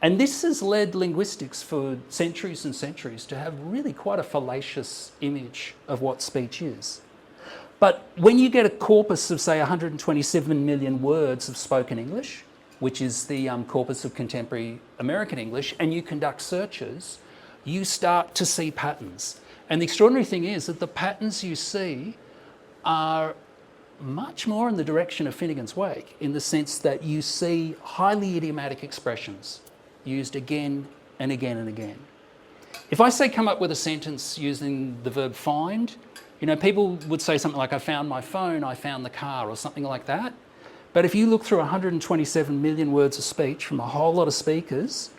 And this has led linguistics for centuries and centuries to have really quite a fallacious image of what speech is. But when you get a corpus of, say, 127 million words of spoken English, which is the corpus of contemporary American English, and you conduct searches, you start to see patterns. And the extraordinary thing is that the patterns you see are much more in the direction of Finnegan's Wake, in the sense that you see highly idiomatic expressions used again and again and again. If I say come up with a sentence using the verb find, people would say something like, I found my phone, I found the car, or something like that. But if you look through 127 million words of speech from a whole lot of speakers,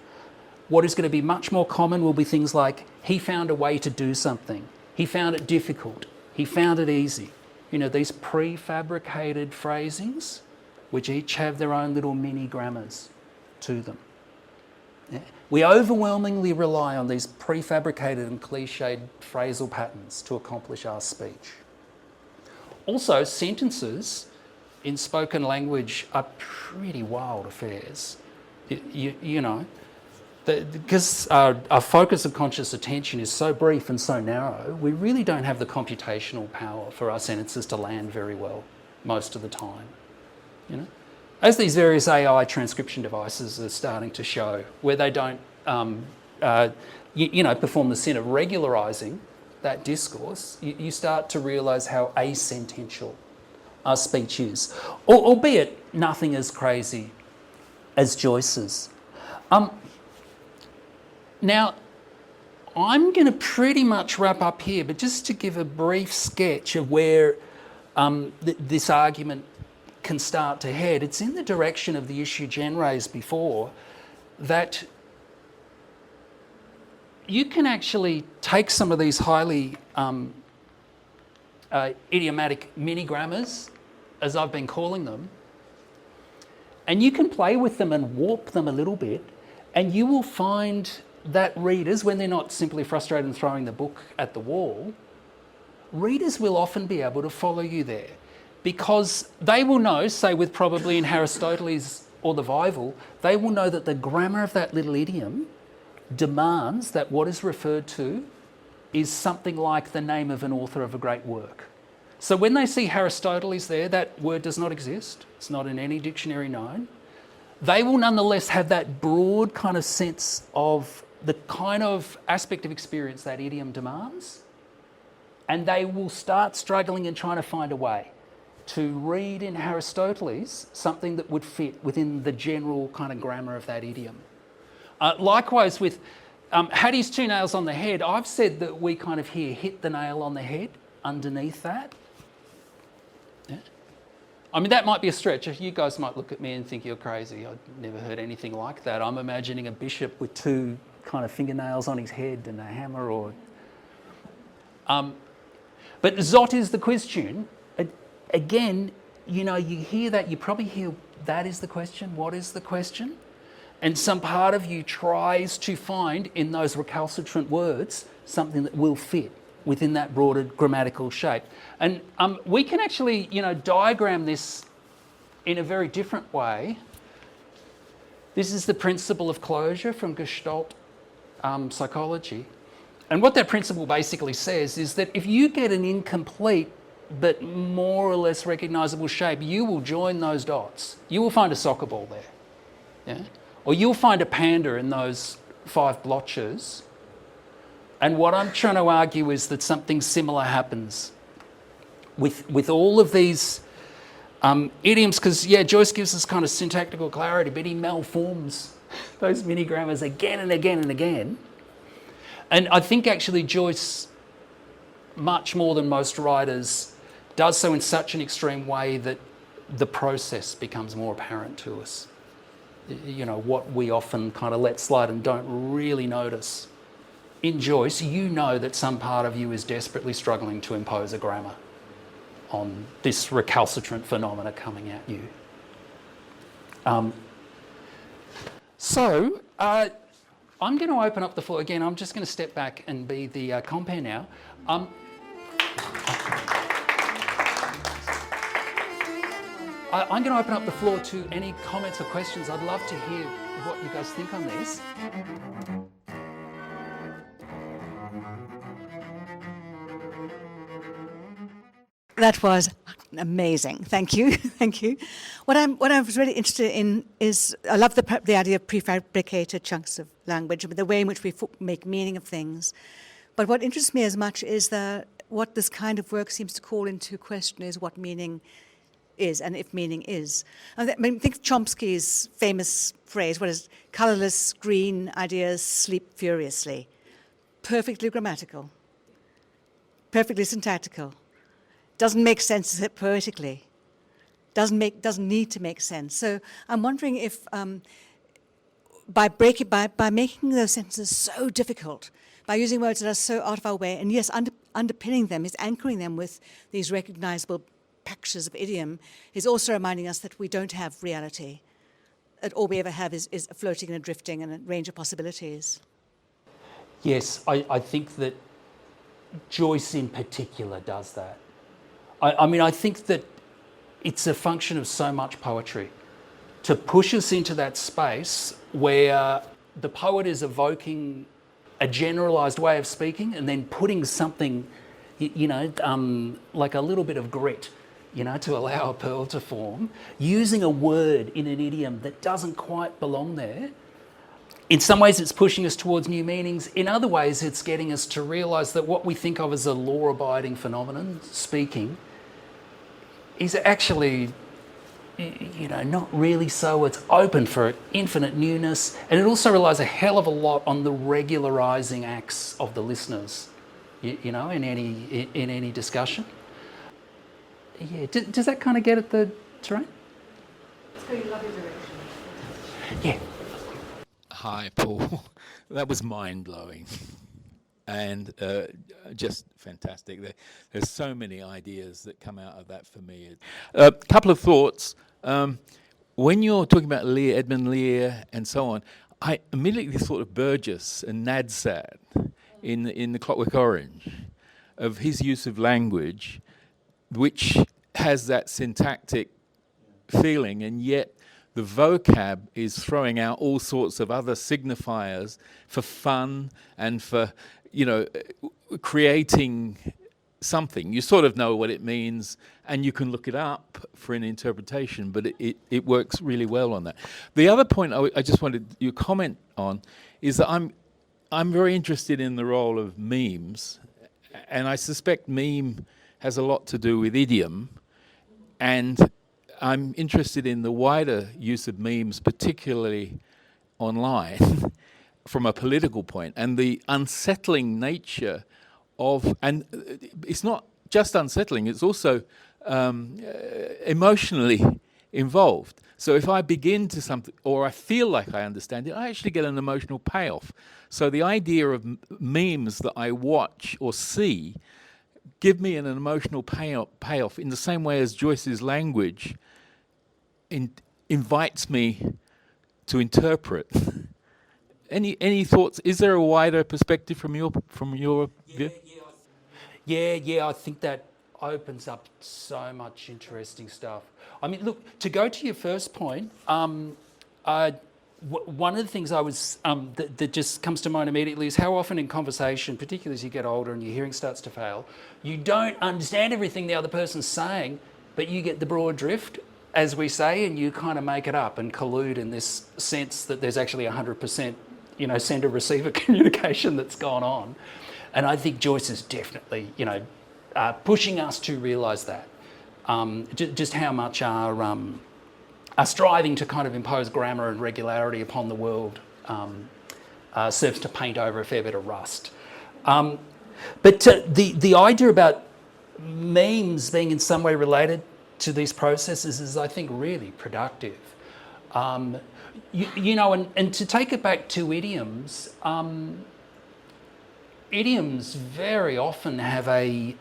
what is going to be much more common will be things like, he found a way to do something, he found it difficult, he found it easy. These prefabricated phrasings, which each have their own little mini grammars to them. Yeah. We overwhelmingly rely on these prefabricated and cliched phrasal patterns to accomplish our speech. Also, sentences in spoken language are pretty wild affairs. Because our focus of conscious attention is so brief and so narrow, we really don't have the computational power for our sentences to land very well most of the time. As these various AI transcription devices are starting to show, where they don't perform the sin of regularising that discourse, you start to realise how asentential our speech is, albeit nothing as crazy as Joyce's. Now, I'm going to pretty much wrap up here, but just to give a brief sketch of where this argument can start to head, it's in the direction of the issue Jen raised before, that you can actually take some of these highly idiomatic mini grammars, as I've been calling them, And you can play with them and warp them a little bit, and you will find that readers, when they're not simply frustrated and throwing the book at the wall, readers will often be able to follow you there, because they will know, say with probably in Aristoteles or the Bible, they will know that the grammar of that little idiom demands that what is referred to is something like the name of an author of a great work. So when they see Aristoteles there, that word does not exist. It's not in any dictionary known. They will nonetheless have that broad kind of sense of the kind of aspect of experience that idiom demands, and they will start struggling and trying to find a way to read in Aristoteles something that would fit within the general kind of grammar of that idiom. Likewise with Hattie's 2 nails on the head, I've said that we kind of here hit the nail on the head underneath that. Yeah. I mean, that might be a stretch. You guys might look at me and think you're crazy. I've never heard anything like that. I'm imagining a bishop with 2 kind of fingernails on his head and a hammer, or... But Zot is the quiz tune. Again, you know, you hear that, you probably hear that is the question, what is the question? And some part of you tries to find in those recalcitrant words something that will fit within that broader grammatical shape. And we can actually, you know, diagram this in a very different way. This is the principle of closure from Gestalt psychology. And what that principle basically says is that if you get an incomplete but more or less recognisable shape, you will join those dots. You will find a soccer ball there. Yeah? Or you'll find a panda in those 5 blotches. And what I'm trying to argue is that something similar happens with all of these idioms, because, yeah, Joyce gives us kind of syntactical clarity, but he malforms those mini-grammars again and again and again. And I think actually Joyce, much more than most writers, does so in such an extreme way that the process becomes more apparent to us. You know, what we often kind of let slide and don't really notice. In Joyce, you know that some part of you is desperately struggling to impose a grammar on this recalcitrant phenomena coming at you. I'm going to open up the floor. Again, I'm just going to step back and be the compere now. I'm going to open up the floor to any comments or questions. I'd love to hear what you guys think on this. That was amazing. Thank you. Thank you. What I was really interested in is, I love the idea of prefabricated chunks of language, the way in which we make meaning of things. But what interests me as much is that what this kind of work seems to call into question is what meaning is, and if meaning is. I mean, think of Chomsky's famous phrase, what is colourless green ideas sleep furiously. Perfectly grammatical, perfectly syntactical. Doesn't make sense poetically. Doesn't need to make sense. So I'm wondering if by making those sentences so difficult, by using words that are so out of our way, and yes, underpinning them is anchoring them with these recognizable packages of idiom, is also reminding us that we don't have reality. That all we ever have is floating and drifting and a range of possibilities. Yes, I think that Joyce in particular does that. I mean, I think that it's a function of so much poetry to push us into that space where the poet is evoking a generalised way of speaking and then putting something, you know, like a little bit of grit, you know, to allow a pearl to form, using a word in an idiom that doesn't quite belong there. In some ways, it's pushing us towards new meanings. In other ways, it's getting us to realise that what we think of as a law-abiding phenomenon, speaking, is actually, you know, not really so. It's open for infinite newness, and it also relies a hell of a lot on the regularising acts of the listeners, you know, in any discussion. Yeah, does that kind of get at the terrain? It's going in a lovely direction. Yeah. Hi, Paul. That was mind-blowing and just fantastic. There's so many ideas that come out of that for me. A couple of thoughts. when you're talking about Lear, Edmund Lear, and so on, I immediately thought of Burgess and Nadsat in the Clockwork Orange, of his use of language, which has that syntactic feeling, and yet the vocab is throwing out all sorts of other signifiers for fun and for, creating something. You sort of know what it means, and you can look it up for an interpretation, but it works really well on that. The other point I just wanted your comment on is that I'm very interested in the role of memes, and I suspect meme has a lot to do with idiom, and I'm interested in the wider use of memes, particularly online, from a political point, and the unsettling nature of, and it's not just unsettling, it's also emotionally involved. So if I begin to something, or I feel like I understand it, I actually get an emotional payoff. So the idea of memes that I watch or see give me an emotional payoff in the same way as Joyce's language invites me to interpret. Any thoughts? Is there a wider perspective from your view? Yeah, I think that opens up so much interesting stuff. I mean, look, to go to your first point, one of the things I was that just comes to mind immediately is how often in conversation, particularly as you get older and your hearing starts to fail, you don't understand everything the other person's saying, but you get the broad drift, as we say, and you kind of make it up and collude in this sense that there's actually 100%, sender-receiver communication that's gone on. And I think Joyce is definitely, pushing us to realise that. Just how much our striving to kind of impose grammar and regularity upon the world serves to paint over a fair bit of rust. But the idea about memes being in some way related to these processes is, I think, really productive. And to take it back to idioms, idioms very often have a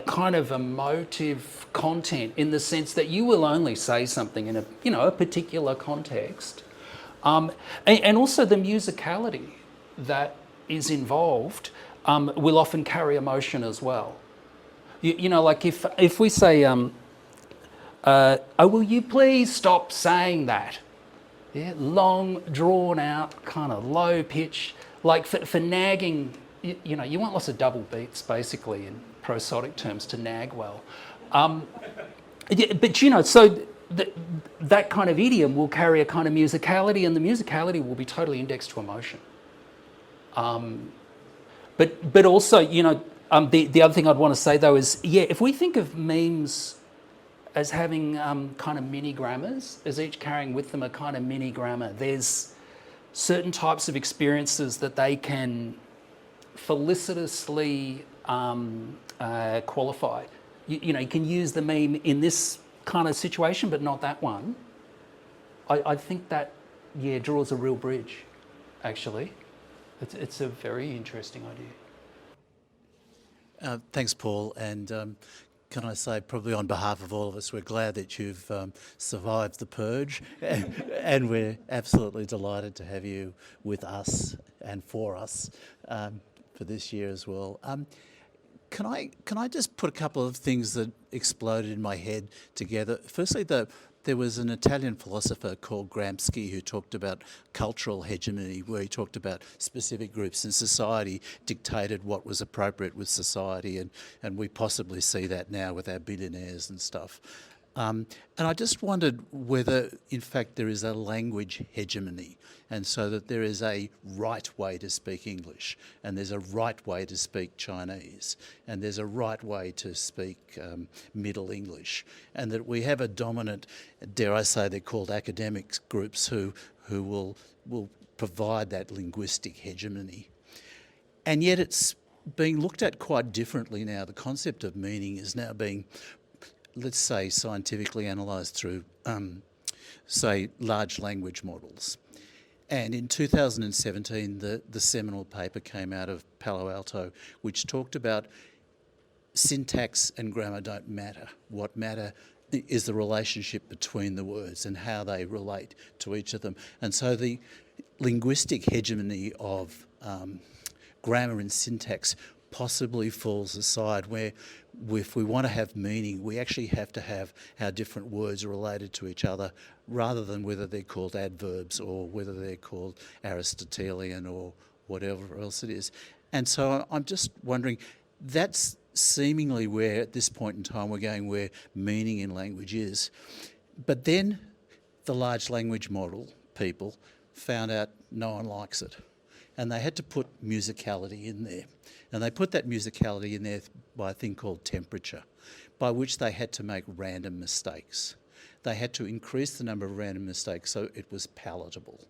kind of emotive content, in the sense that you will only say something in a particular context, and also the musicality that is involved will often carry emotion as well. Like if we say, oh, will you please stop saying that? Yeah, long, drawn out, kind of low pitch, like for nagging. You want lots of double beats, basically, in prosodic terms, to nag well. But so that kind of idiom will carry a kind of musicality, and the musicality will be totally indexed to emotion. But also, the other thing I'd want to say though is, if we think of memes as having kind of mini grammars, as each carrying with them a kind of mini grammar, there's certain types of experiences that they can felicitously qualify. You can use the meme in this kind of situation, but not that one. I think that, draws a real bridge, actually. It's a very interesting idea. Thanks, Paul. And can I say, probably on behalf of all of us, we're glad that you've survived the purge, and we're absolutely delighted to have you with us and for us for this year as well. Can I just put a couple of things that exploded in my head together? Firstly, there was an Italian philosopher called Gramsci who talked about cultural hegemony, where he talked about specific groups in society dictated what was appropriate with society, and we possibly see that now with our billionaires and stuff. And I just wondered whether, in fact, there is a language hegemony, and so that there is a right way to speak English, and there's a right way to speak Chinese, and there's a right way to speak Middle English, and that we have a dominant, dare I say, they're called academics groups who will provide that linguistic hegemony. And yet it's being looked at quite differently now. The concept of meaning is now being, let's say, scientifically analysed through, say, large language models. And in 2017, the seminal paper came out of Palo Alto, which talked about syntax and grammar don't matter. What is the relationship between the words and how they relate to each of them. And so the linguistic hegemony of grammar and syntax possibly falls aside, where if we want to have meaning, we actually have to have how different words are related to each other, rather than whether they're called adverbs or whether they're called Aristotelian or whatever else it is. And so I'm just wondering, that's seemingly where at this point in time we're going, where meaning in language is. But then the large language model people found out no one likes it. And they had to put musicality in there. And they put that musicality in there by a thing called temperature, by which they had to make random mistakes. They had to increase the number of random mistakes so it was palatable.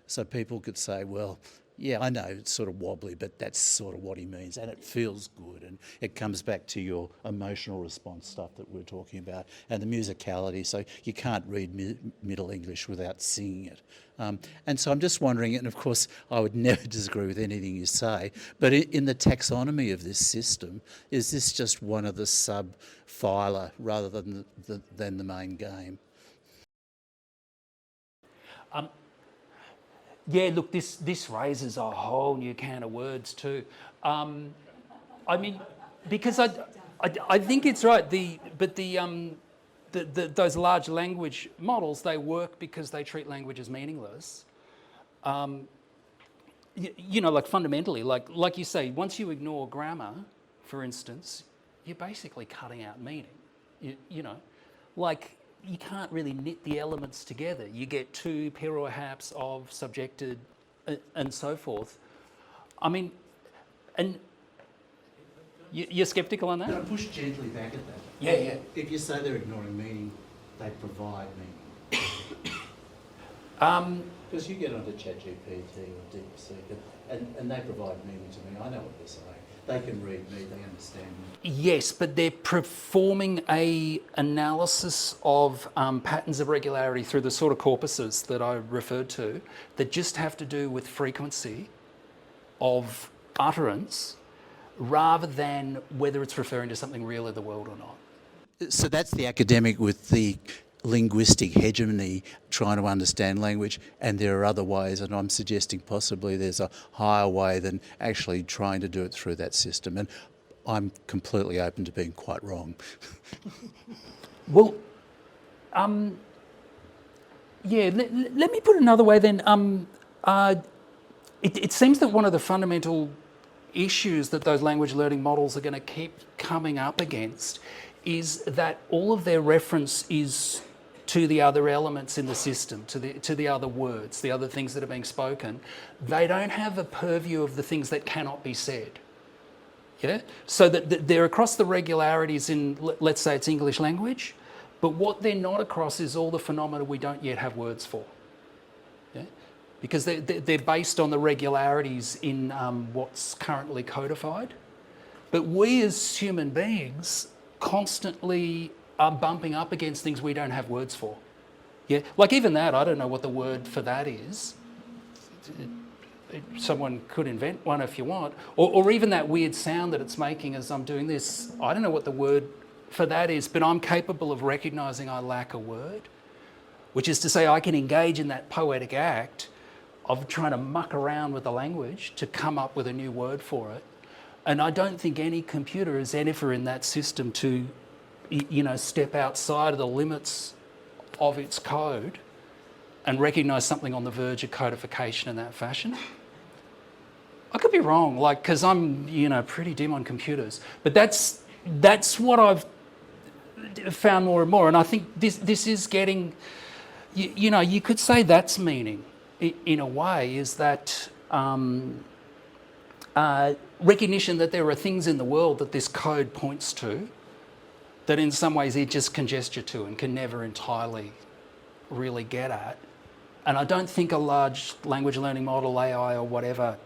So people could say, well, yeah, I know it's sort of wobbly, but that's sort of what he means, and it feels good, and it comes back to your emotional response stuff that we're talking about, and the musicality, so you can't read Middle English without singing it. And so I'm just wondering, and of course I would never disagree with anything you say, but in the taxonomy of this system, is this just one of the sub-phyla rather than the main game? Yeah, look, this raises a whole new can of words too. I mean, because I think it's right. Those large language models, they work because they treat language as meaningless. You know, like fundamentally, like you say, once you ignore grammar, for instance, you're basically cutting out meaning. You know, like, you can't really knit the elements together. You get two pirouhaps of subjected and so forth. I mean, and you're sceptical on that? Can I push gently back at that? Yeah. If you say they're ignoring meaning, they provide meaning. Because you get onto ChatGPT or DeepSeek, and they provide meaning to me. I know what they're saying. They can read me, they understand me. Yes, but they're performing a analysis of patterns of regularity through the sort of corpuses that I referred to that just have to do with frequency of utterance rather than whether it's referring to something real in the world or not. So that's the academic with the linguistic hegemony trying to understand language, and there are other ways, and I'm suggesting possibly there's a higher way than actually trying to do it through that system, and I'm completely open to being quite wrong. Well, yeah, let me put it another way then. It seems that one of the fundamental issues that those language learning models are going to keep coming up against is that all of their reference is to the other elements in the system, to the other words, the other things that are being spoken. They don't have a purview of the things that cannot be said. Yeah? So that they're across the regularities in, let's say it's English language, but what they're not across is all the phenomena we don't yet have words for. Yeah? Because they're based on the regularities in what's currently codified. But we as human beings constantly are bumping up against things we don't have words for. Yeah, like even that, I don't know what the word for that is. Someone could invent one if you want. Or even that weird sound that it's making as I'm doing this. I don't know what the word for that is, but I'm capable of recognising I lack a word, which is to say I can engage in that poetic act of trying to muck around with the language to come up with a new word for it. And I don't think any computer is ever in that system to, you know, step outside of the limits of its code and recognise something on the verge of codification in that fashion. I could be wrong, like, because I'm, you know, pretty dim on computers, but that's what I've found more and more. And I think this is getting, you know, you could say that's meaning in a way, is that recognition that there are things in the world that this code points to that in some ways it just can gesture to and can never entirely really get at. And I don't think a large language learning model, AI or whatever,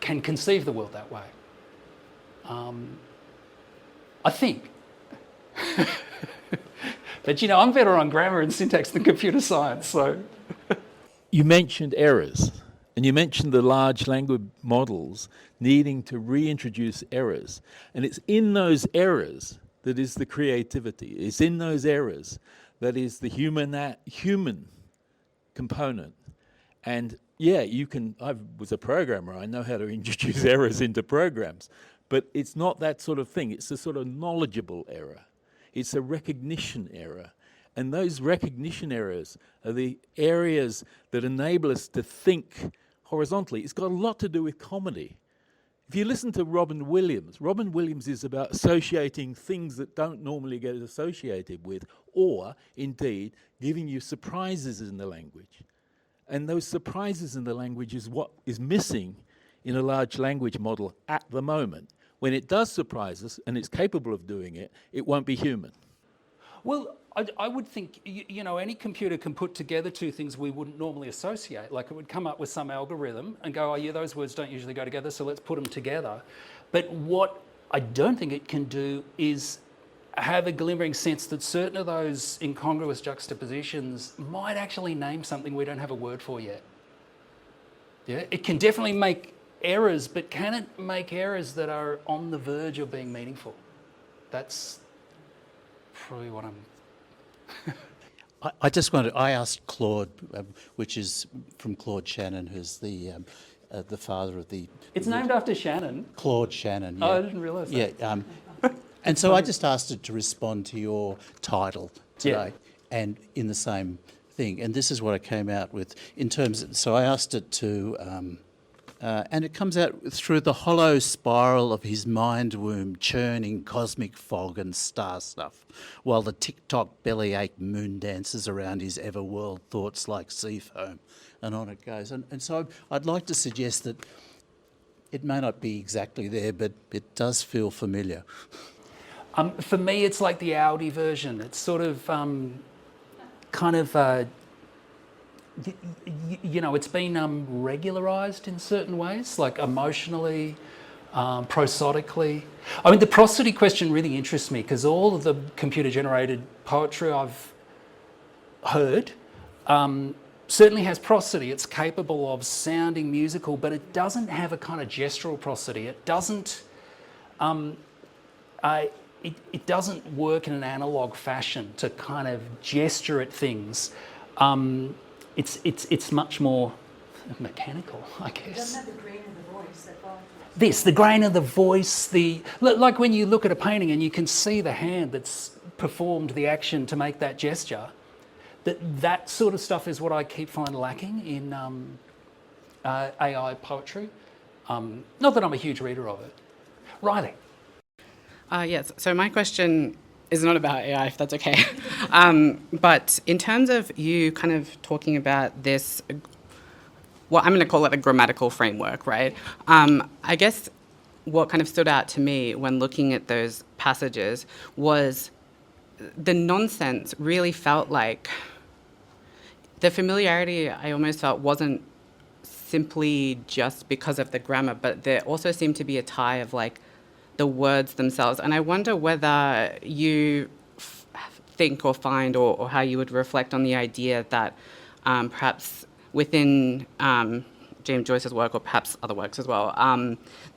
can conceive the world that way. I think. But, you know, I'm better on grammar and syntax than computer science, so. You mentioned errors, and you mentioned the large language models needing to reintroduce errors. And it's in those errors that is the creativity. It's in those errors that is the human component. And yeah, I was a programmer, I know how to introduce errors into programs, but it's not that sort of thing. It's a sort of knowledgeable error. It's a recognition error. And those recognition errors are the areas that enable us to think horizontally. It's got a lot to do with comedy. If you listen to Robin Williams is about associating things that don't normally get associated with, or indeed giving you surprises in the language. And those surprises in the language is what is missing in a large language model at the moment. When it does surprise us, and it's capable of doing it, it won't be human. Well, I would think, any computer can put together two things we wouldn't normally associate. Like it would come up with some algorithm and go, oh yeah, those words don't usually go together, so let's put them together. But what I don't think it can do is have a glimmering sense that certain of those incongruous juxtapositions might actually name something we don't have a word for yet. Yeah, it can definitely make errors, but can it make errors that are on the verge of being meaningful? That's probably what I'm... I asked Claude, which is from Claude Shannon, who's the father of the... It's named after Shannon. Claude Shannon, yeah. Oh, I didn't realise that. Yeah, and so I just asked it to respond to your title today, and in the same thing. And this is what I came out with in terms of... So I asked it to... and it comes out through the hollow spiral of his mind womb, churning cosmic fog and star stuff, while the tick-tock bellyache moon dances around his ever-whirled thoughts like sea foam, and on it goes. And so I'd like to suggest that it may not be exactly there, but it does feel familiar. For me, it's like the Audi version. It's sort of it's been regularized in certain ways, like emotionally, prosodically. I mean, the prosody question really interests me because all of the computer-generated poetry I've heard certainly has prosody. It's capable of sounding musical, but it doesn't have a kind of gestural prosody. It doesn't. It doesn't work in an analog fashion to kind of gesture at things. It's much more mechanical, I guess. It doesn't have the grain of the voice that bothers you. The grain of the voice, like when you look at a painting and you can see the hand that's performed the action to make that gesture, that sort of stuff is what I keep finding lacking in AI poetry. Not that I'm a huge reader of it. Riley. Yes, so my question is not about AI, if that's okay. But in terms of you kind of talking about this, well, I'm going to call it a grammatical framework, right? I guess what kind of stood out to me when looking at those passages was the nonsense really felt like the familiarity I almost felt wasn't simply just because of the grammar, but there also seemed to be a tie of like the words themselves. And I wonder whether you think or find or how you would reflect on the idea that perhaps within James Joyce's work, or perhaps other works as well,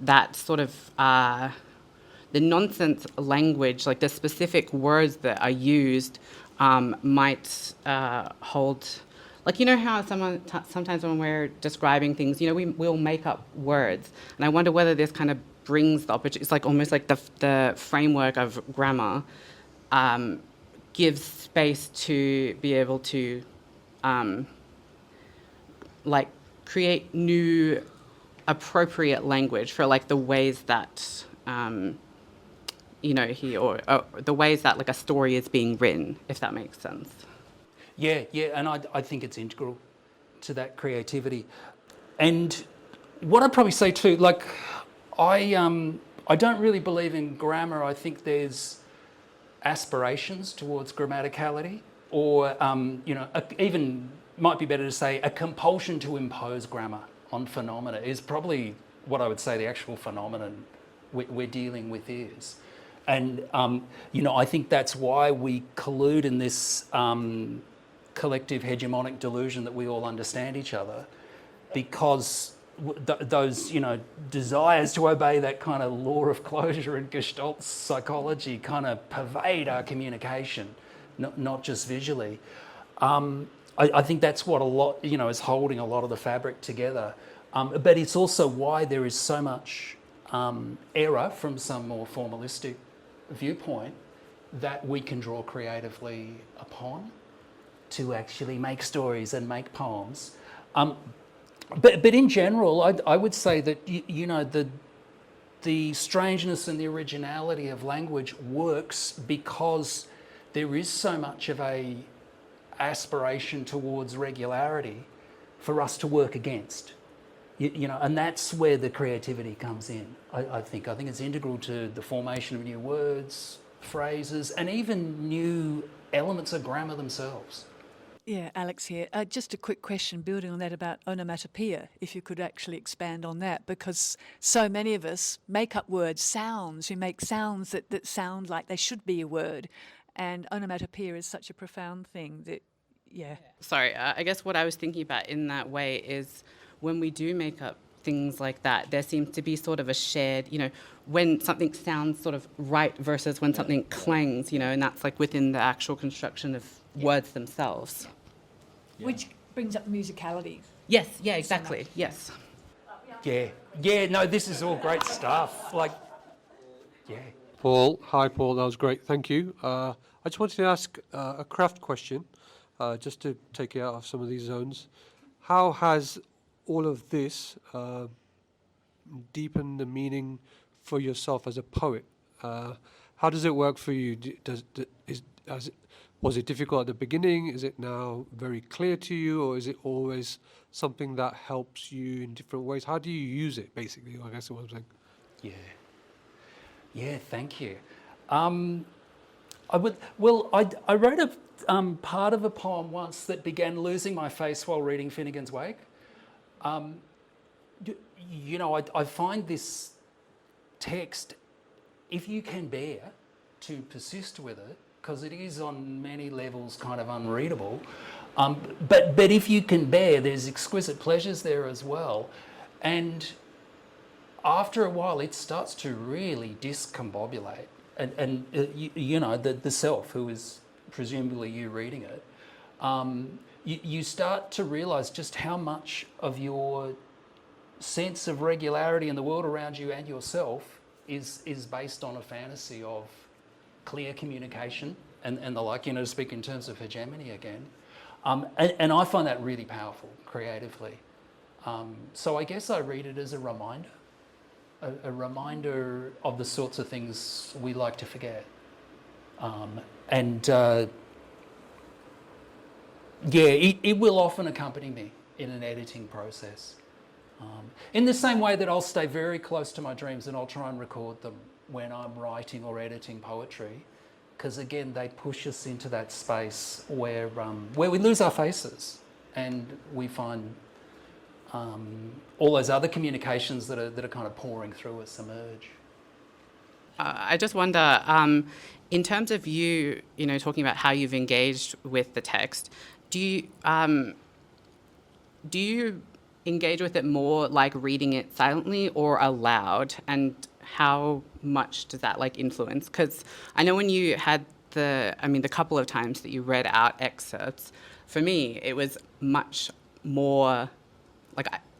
that sort of the nonsense language, like the specific words that are used, might hold... Like, you know how sometimes when we're describing things, we'll make up words. And I wonder whether this kind of brings the opportunity. It's like almost like the framework of grammar gives space to be able to like create new appropriate language for like the ways that the ways that like a story is being written, if that makes sense. Yeah, and I think it's integral to that creativity. And what I'd probably say too, like, I don't really believe in grammar. I think there's aspirations towards grammaticality, or even might be better to say a compulsion to impose grammar on phenomena is probably what I would say the actual phenomenon we're dealing with is. And I think that's why we collude in this collective hegemonic delusion that we all understand each other, because those, desires to obey that kind of law of closure and Gestalt psychology kind of pervade our communication, not just visually. I think that's what a lot, is holding a lot of the fabric together. But it's also why there is so much error from some more formalistic viewpoint that we can draw creatively upon to actually make stories and make poems. But in general, I would say that, the strangeness and the originality of language works because there is so much of a aspiration towards regularity for us to work against. And that's where the creativity comes in, I think. I think it's integral to the formation of new words, phrases, and even new elements of grammar themselves. Yeah, Alex here. Just a quick question building on that about onomatopoeia, if you could actually expand on that, because so many of us make up words, sounds. We make sounds that sound like they should be a word. And onomatopoeia is such a profound thing that, yeah. Sorry, I guess what I was thinking about in that way is when we do make up things like that, there seems to be sort of a shared, when something sounds sort of right versus when something clangs, and that's like within the actual construction of words themselves. Yeah. Which brings up musicality. Yes, yeah, exactly, yes. Yeah, no, this is all great stuff. Yeah. Paul, hi Paul, that was great, thank you. I just wanted to ask a craft question, just to take it out of some of these zones. How has all of this deepened the meaning for yourself as a poet? How does it work for you? Was it difficult at the beginning? Is it now very clear to you, or is it always something that helps you in different ways? How do you use it, basically? I guess is what I'm saying. Yeah, thank you. I wrote a part of a poem once that began losing my face while reading Finnegan's Wake. I find this text, if you can bear to persist with it, because it is on many levels kind of unreadable, but if you can bear, there's exquisite pleasures there as well. And after a while, it starts to really discombobulate. And the self, who is presumably you reading it, you start to realise just how much of your sense of regularity in the world around you and yourself is based on a fantasy of clear communication and the like, to speak in terms of hegemony again. And I find that really powerful creatively. So I guess I read it as a reminder of the sorts of things we like to forget. It will often accompany me in an editing process. In the same way that I'll stay very close to my dreams and I'll try and record them when I'm writing or editing poetry, because again, they push us into that space where we lose our faces and we find all those other communications that are kind of pouring through us emerge. I just wonder, in terms of you, talking about how you've engaged with the text, do you engage with it more like reading it silently or aloud, and how much does that influence? Because I know when you had the couple of times that you read out excerpts, for me it was much more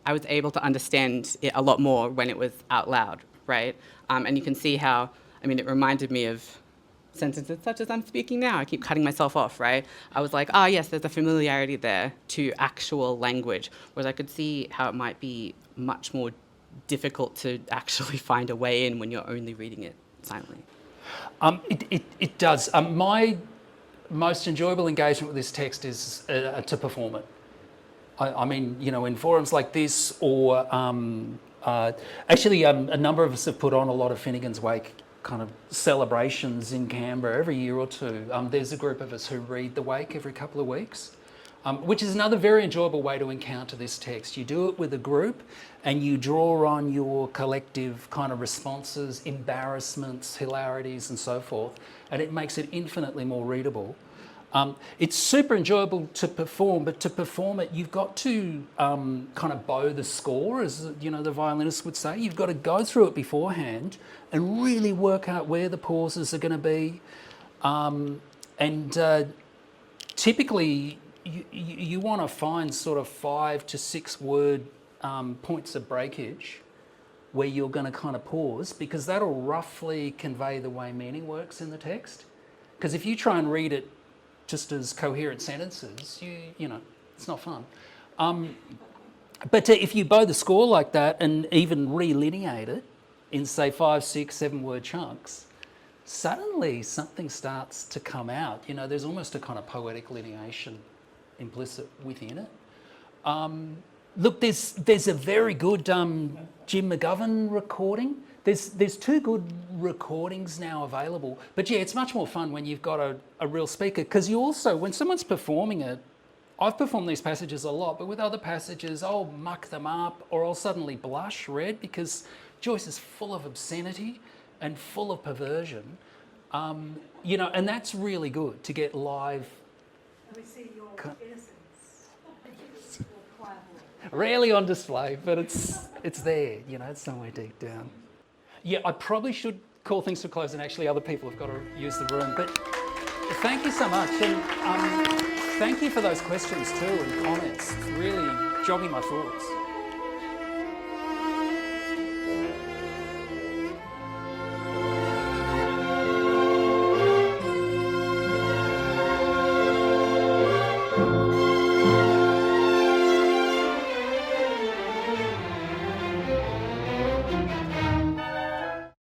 I was able to understand it a lot more when it was out loud, right? And you can see how, it reminded me of sentences such as I'm speaking now. I keep cutting myself off, right? I was like, yes, there's a familiarity there to actual language, whereas I could see how it might be much more difficult to actually find a way in when you're only reading it silently. It does. My most enjoyable engagement with this text is to perform it. In forums like this, or actually a number of us have put on a lot of Finnegan's Wake kind of celebrations in Canberra every year or two. There's a group of us who read the Wake every couple of weeks, which is another very enjoyable way to encounter this text. You do it with a group and you draw on your collective kind of responses, embarrassments, hilarities and so forth, and it makes it infinitely more readable. It's super enjoyable to perform, but to perform it, you've got to kind of bow the score, as you know the violinist would say. You've got to go through it beforehand and really work out where the pauses are going to be. Typically, you want to find sort of 5 to 6 word points of breakage where you're going to kind of pause, because that'll roughly convey the way meaning works in the text. Because if you try and read it just as coherent sentences, you know, it's not fun. But if you bow the score like that and even relineate it in, say, 5, 6, 7 word chunks, suddenly something starts to come out. You know, there's almost a kind of poetic lineation implicit within it. Look, there's a very good Jim McGovern recording. There's 2 good recordings now available. But yeah, it's much more fun when you've got a real speaker, because you also, when someone's performing it, I've performed these passages a lot, but with other passages, I'll muck them up, or I'll suddenly blush red, because Joyce is full of obscenity and full of perversion. You know, and that's really good to get live. And we see your innocence. Rarely on display, but it's there, you know, it's somewhere deep down. Yeah, I probably should call things to a close, and actually other people have got to use the room. But thank you so much, and thank you for those questions too and comments. It's really jogging my thoughts.